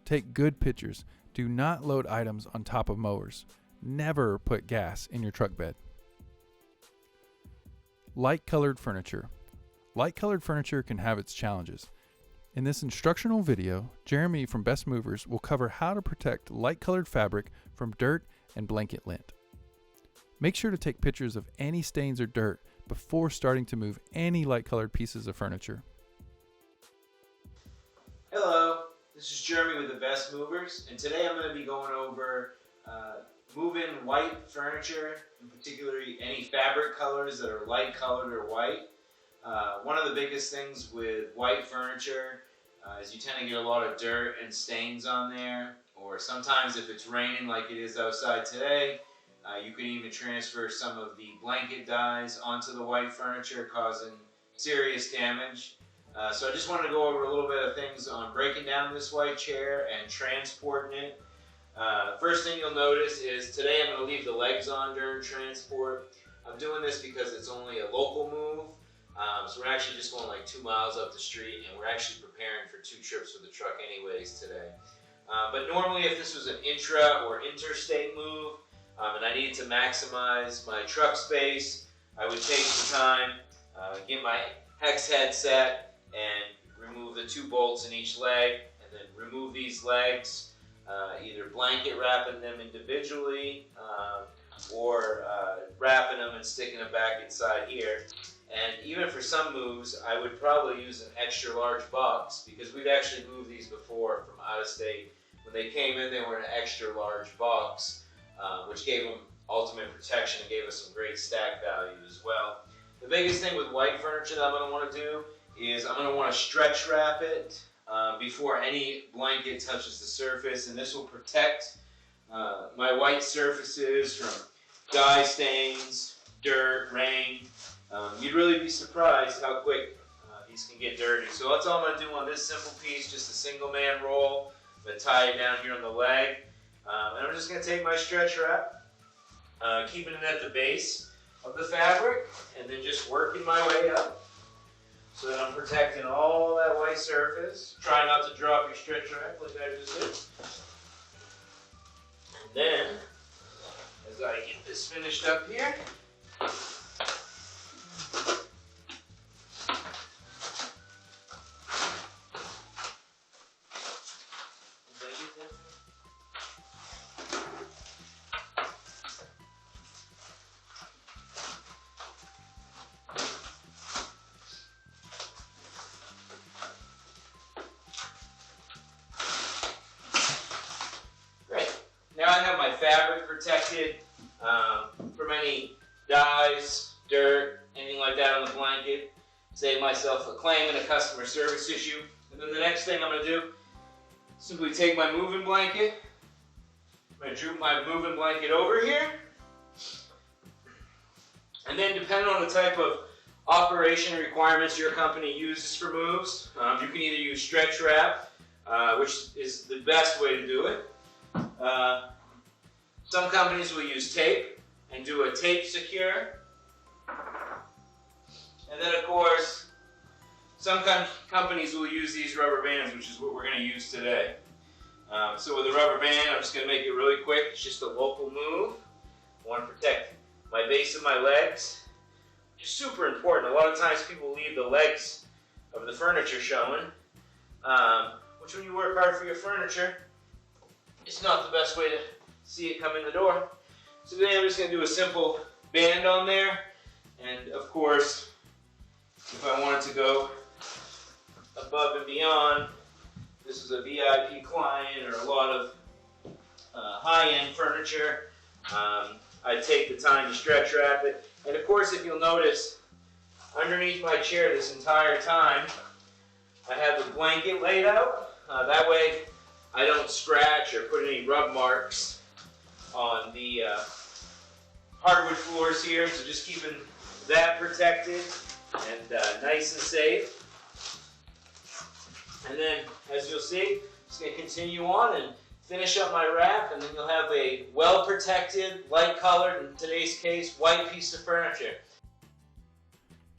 Take good pictures. Do not load items on top of mowers. Never put gas in your truck bed. Light-colored furniture. Light-colored furniture can have its challenges. In this instructional video, Jeremy from Best Movers will cover how to protect light-colored fabric from dirt and blanket lint. Make sure to take pictures of any stains or dirt before starting to move any light-colored pieces of furniture.
Hello, this is Jeremy with the Best Movers, and today I'm going to be going over moving white furniture, in particular any fabric colors that are light colored or white. One of the biggest things with white furniture is you tend to get a lot of dirt and stains on there, or sometimes if it's raining like it is outside today, you can even transfer some of the blanket dyes onto the white furniture, causing serious damage. So I just want to go over a little bit of things on breaking down this white chair and transporting it. First thing you'll notice is today I'm going to leave the legs on during transport. I'm doing this because it's only a local move. So we're actually just going like 2 miles up the street, and we're actually preparing for 2 trips with the truck anyways today. But normally if this was an intra or interstate move, and I needed to maximize my truck space,
I would take the time, get my hex head set, and remove the 2 bolts in each leg, and then remove these legs, either blanket wrapping them individually, or wrapping them and sticking them back inside here. And even for some moves, I would probably use an extra large box, because we've actually moved these before from out of state. When they came in, they were in an extra large box, which gave them ultimate protection and gave us some great stack value as well. The biggest thing with white furniture that I'm going to want to do is I'm going to want to stretch wrap it before any blanket touches the surface, and this will protect my white surfaces from dye stains, dirt, rain. You'd really be surprised how quick these can get dirty. So that's all I'm going to do on this simple piece, just a single man roll. I'm going to tie it down here on the leg. And I'm just going to take my stretch wrap, keeping it at the base of the fabric, and then just working my way up so that I'm protecting all that white surface. Try not to drop your stretch wrap like I just did. And then, as I get this finished up here, now I have my fabric protected from any dyes, dirt, anything like that on the blanket. Save myself a claim and a customer service issue. And then the next thing I'm going to do, simply take my moving blanket. I'm going to droop my moving blanket over here. And then depending on the type of operation requirements your company uses for moves, you can either use stretch wrap, which is the best way to do it. Some companies will use tape and do a tape secure. And then, of course, some companies will use these rubber bands, which is what we're going to use today. So with a rubber band, I'm just going to make it really quick. It's just a local move. I want to protect my base of my legs, which is super important. A lot of times people leave the legs of the furniture showing, which when you work hard for your furniture, it's not the best way to see it come in the door. So today I'm just going to do a simple band on there. And of course, if I wanted to go above and beyond, this is a VIP client or a lot of high-end furniture, I take the time to stretch wrap it. And of course, if you'll notice, underneath my chair this entire time, I have the blanket laid out. That way I don't scratch or put any rub marks on the hardwood floors here. So just keeping that protected and nice and safe. And then, as you'll see, I'm just going to continue on and finish up my wrap, and then you'll have a well-protected, light-colored, in today's case, white piece of furniture.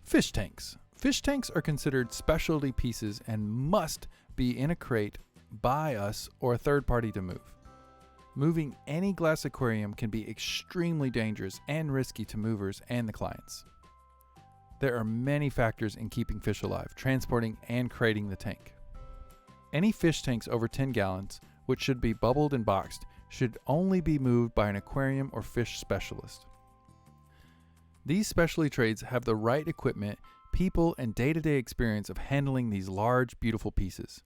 Fish tanks. Fish tanks are considered specialty pieces and must be in a crate by us or a third party to move. Moving any glass aquarium can be extremely dangerous and risky to movers and the clients. There are many factors in keeping fish alive, transporting and crating the tank. Any fish tanks over 10 gallons, which should be bubbled and boxed, should only be moved by an aquarium or fish specialist. These specialty trades have the right equipment, people, and day-to-day experience of handling these large, beautiful pieces.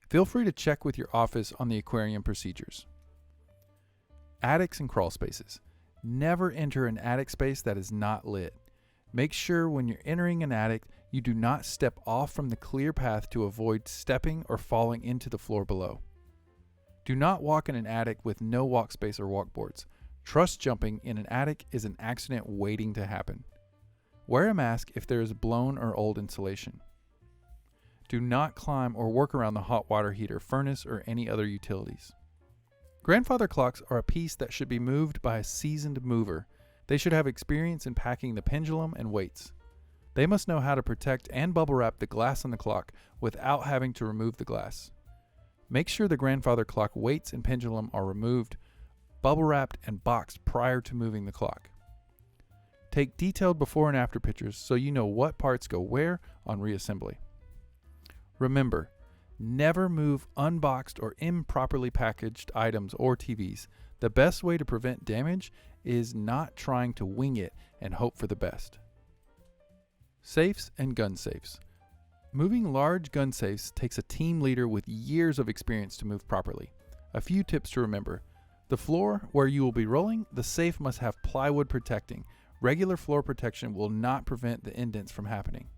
Feel free to check with your office on the aquarium procedures. Attics and crawl spaces. Never enter an attic space that is not lit. Make sure when you're entering an attic, you do not step off from the clear path to avoid stepping or falling into the floor below. Do not walk in an attic with no walk space or walkboards. Trust jumping in an attic is an accident waiting to happen. Wear a mask if there is blown or old insulation. Do not climb or work around the hot water heater, furnace, or any other utilities. Grandfather clocks are a piece that should be moved by a seasoned mover. They should have experience in packing the pendulum and weights. They must know how to protect and bubble wrap the glass on the clock without having to remove the glass. Make sure the grandfather clock weights and pendulum are removed, bubble wrapped, and boxed prior to moving the clock. Take detailed before and after pictures so you know what parts go where on reassembly. Remember, never move unboxed or improperly packaged items or TVs. The best way to prevent damage is not trying to wing it and hope for the best. Safes and gun safes. Moving large gun safes takes a team leader with years of experience to move properly. A few tips to remember. The floor where you will be rolling, the safe must have plywood protecting. Regular floor protection will not prevent the indents from happening.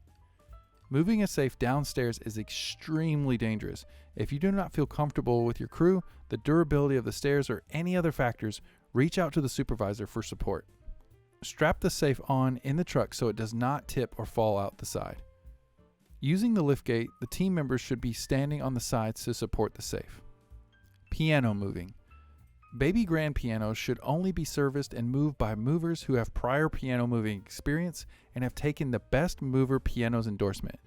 Moving a safe downstairs is extremely dangerous. If you do not feel comfortable with your crew, the durability of the stairs, or any other factors, reach out to the supervisor for support. Strap the safe on in the truck so it does not tip or fall out the side. Using the liftgate, the team members should be standing on the sides to support the safe. Piano moving. Baby grand pianos should only be serviced and moved by movers who have prior piano moving experience and have taken the Best Mover Pianos endorsement.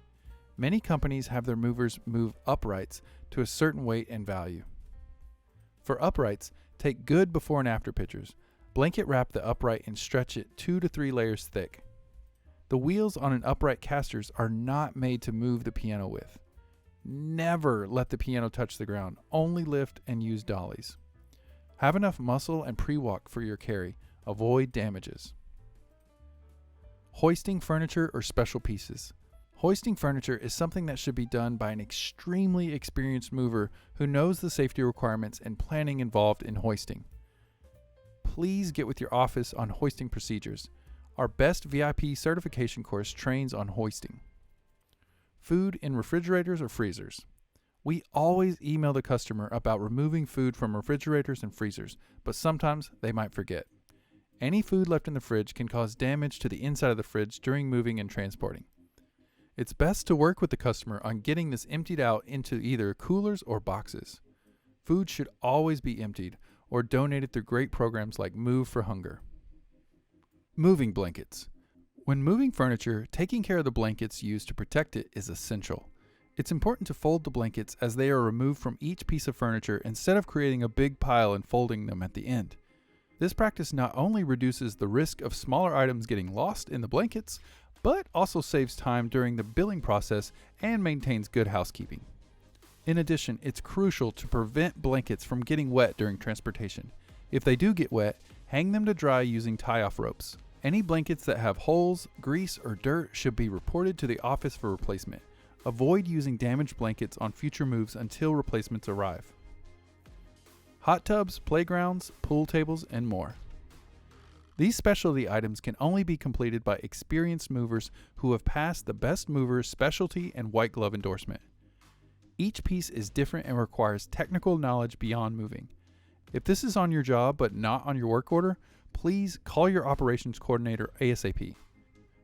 Many companies have their movers move uprights to a certain weight and value. For uprights, take good before and after pictures. Blanket wrap the upright and stretch it 2 to 3 layers thick. The wheels on an upright casters are not made to move the piano with. Never let the piano touch the ground. Only lift and use dollies. Have enough muscle and pre-walk for your carry. Avoid damages. Hoisting furniture or special pieces. Hoisting furniture is something that should be done by an extremely experienced mover who knows the safety requirements and planning involved in hoisting. Please get with your office on hoisting procedures. Our Best VIP certification course trains on hoisting. Food in refrigerators or freezers. We always email the customer about removing food from refrigerators and freezers, but sometimes they might forget. Any food left in the fridge can cause damage to the inside of the fridge during moving and transporting. It's best to work with the customer on getting this emptied out into either coolers or boxes. Food should always be emptied or donated through great programs like Move for Hunger. Moving blankets. When moving furniture, taking care of the blankets used to protect it is essential. It's important to fold the blankets as they are removed from each piece of furniture instead of creating a big pile and folding them at the end. This practice not only reduces the risk of smaller items getting lost in the blankets, but also saves time during the billing process and maintains good housekeeping. In addition, it's crucial to prevent blankets from getting wet during transportation. If they do get wet, hang them to dry using tie-off ropes. Any blankets that have holes, grease, or dirt should be reported to the office for replacement. Avoid using damaged blankets on future moves until replacements arrive. Hot tubs, playgrounds, pool tables, and more. These specialty items can only be completed by experienced movers who have passed the Best Mover Specialty and White Glove endorsement. Each piece is different and requires technical knowledge beyond moving. If this is on your job but not on your work order, please call your operations coordinator ASAP.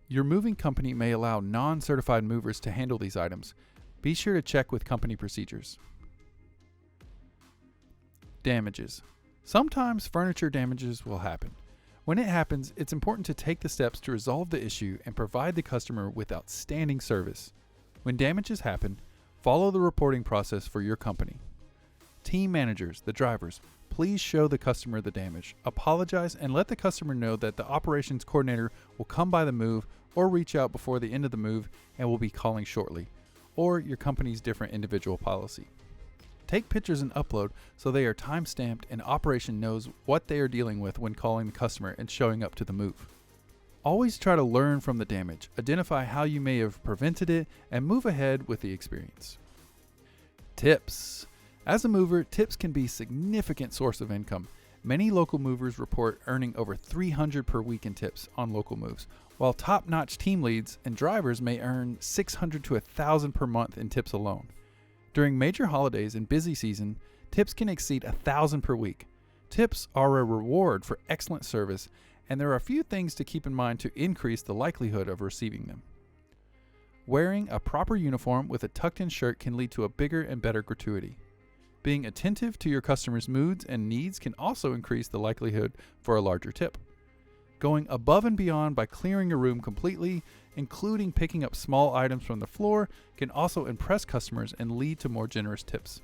Your moving company may allow non-certified movers to handle these items. Be sure to check with company procedures. Damages. Sometimes furniture damages will happen. When it happens, it's important to take the steps to resolve the issue and provide the customer with outstanding service. When damages happen, follow the reporting process for your company. Team managers, the drivers, please show the customer the damage, apologize, and let the customer know that the operations coordinator will come by the move or reach out before the end of the move and will be calling shortly, or your company's different individual policy. Take pictures and upload so they are time-stamped and operation knows what they are dealing with when calling the customer and showing up to the move. Always try to learn from the damage, identify how you may have prevented it, and move ahead with the experience. Tips. As a mover, tips can be a significant source of income. Many local movers report earning over $300 per week in tips on local moves, while top-notch team leads and drivers may earn $600 to $1,000 per month in tips alone. During major holidays and busy season, tips can exceed $1,000 per week. Tips are a reward for excellent service, and there are a few things to keep in mind to increase the likelihood of receiving them. Wearing a proper uniform with a tucked-in shirt can lead to a bigger and better gratuity. Being attentive to your customers' moods and needs can also increase the likelihood for a larger tip. Going above and beyond by clearing your room completely, including picking up small items from the floor, can also impress customers and lead to more generous tips.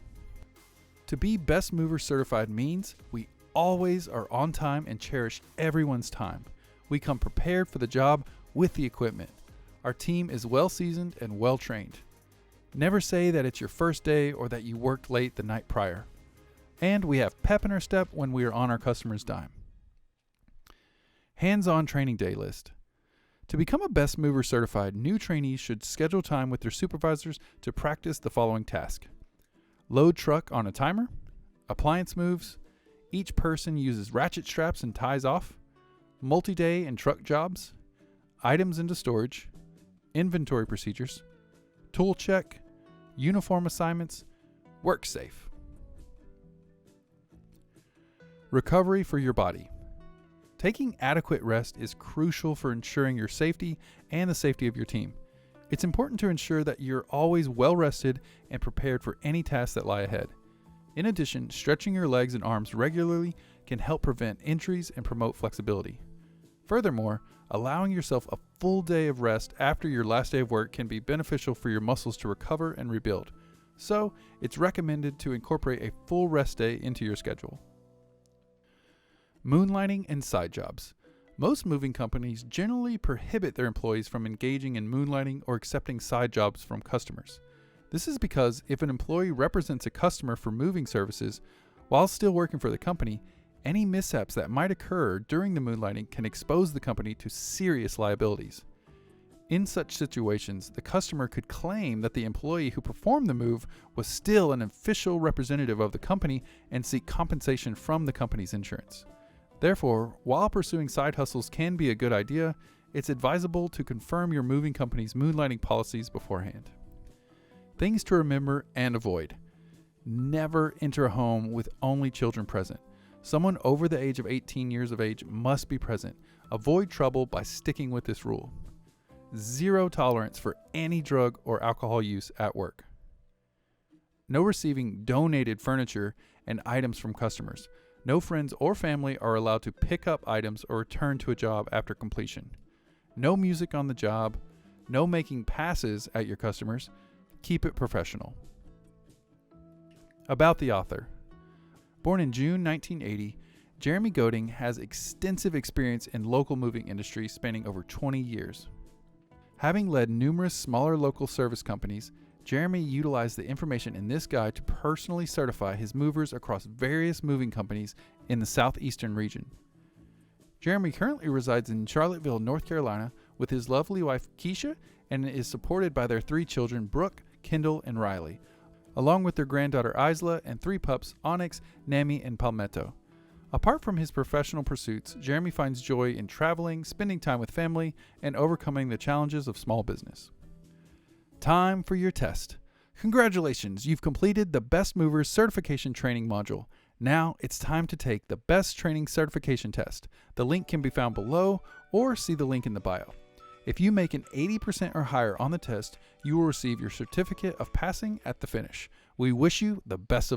To be Best Mover certified means we always are on time and cherish everyone's time. We come prepared for the job with the equipment. Our team is well seasoned and well trained. Never say that it's your first day or that you worked late the night prior. And we have pep in our step when we are on our customer's dime. Hands-on training day list. To become a Best Mover certified, new trainees should schedule time with their supervisors to practice the following task: load truck on a timer, appliance moves, each person uses ratchet straps and ties off, multi-day and truck jobs, items into storage, inventory procedures, tool check, uniform assignments, work safe. Recovery for your body. Taking adequate rest is crucial for ensuring your safety and the safety of your team. It's important to ensure that you're always well rested and prepared for any tasks that lie ahead. In addition, stretching your legs and arms regularly can help prevent injuries and promote flexibility. Furthermore, allowing yourself a full day of rest after your last day of work can be beneficial for your muscles to recover and rebuild. So, it's recommended to incorporate a full rest day into your schedule. Moonlighting and side jobs. Most moving companies generally prohibit their employees from engaging in moonlighting or accepting side jobs from customers. This is because if an employee represents a customer for moving services while still working for the company, any mishaps that might occur during the moonlighting can expose the company to serious liabilities. In such situations, the customer could claim that the employee who performed the move was still an official representative of the company and seek compensation from the company's insurance. Therefore, while pursuing side hustles can be a good idea, it's advisable to confirm your moving company's moonlighting policies beforehand. Things to remember and avoid. Never enter a home with only children present. Someone over the age of 18 years of age must be present. Avoid trouble by sticking with this rule. Zero tolerance for any drug or alcohol use at work. No receiving donated furniture and items from customers. No friends or family are allowed to pick up items or return to a job after completion. No music on the job. No making passes at your customers. Keep it professional. About the author. Born in June 1980, Jeremy Goding has extensive experience in local moving industry spanning over 20 years. Having led numerous smaller local service companies, Jeremy utilized the information in this guide to personally certify his movers across various moving companies in the southeastern region. Jeremy currently resides in Charlottesville, North Carolina, with his lovely wife Keisha and is supported by their 3 children, Brooke, Kendall, and Riley, along with their granddaughter Isla and 3 pups, Onyx, Nami, and Palmetto. Apart from his professional pursuits, Jeremy finds joy in traveling, spending time with family, and overcoming the challenges of small business. Time for your test. Congratulations, you've completed the Best Movers Certification Training module. Now it's time to take the Best Training Certification Test. The link can be found below or see the link in the bio. If you make an 80% or higher on the test, you will receive your certificate of passing at the finish. We wish you the best of luck.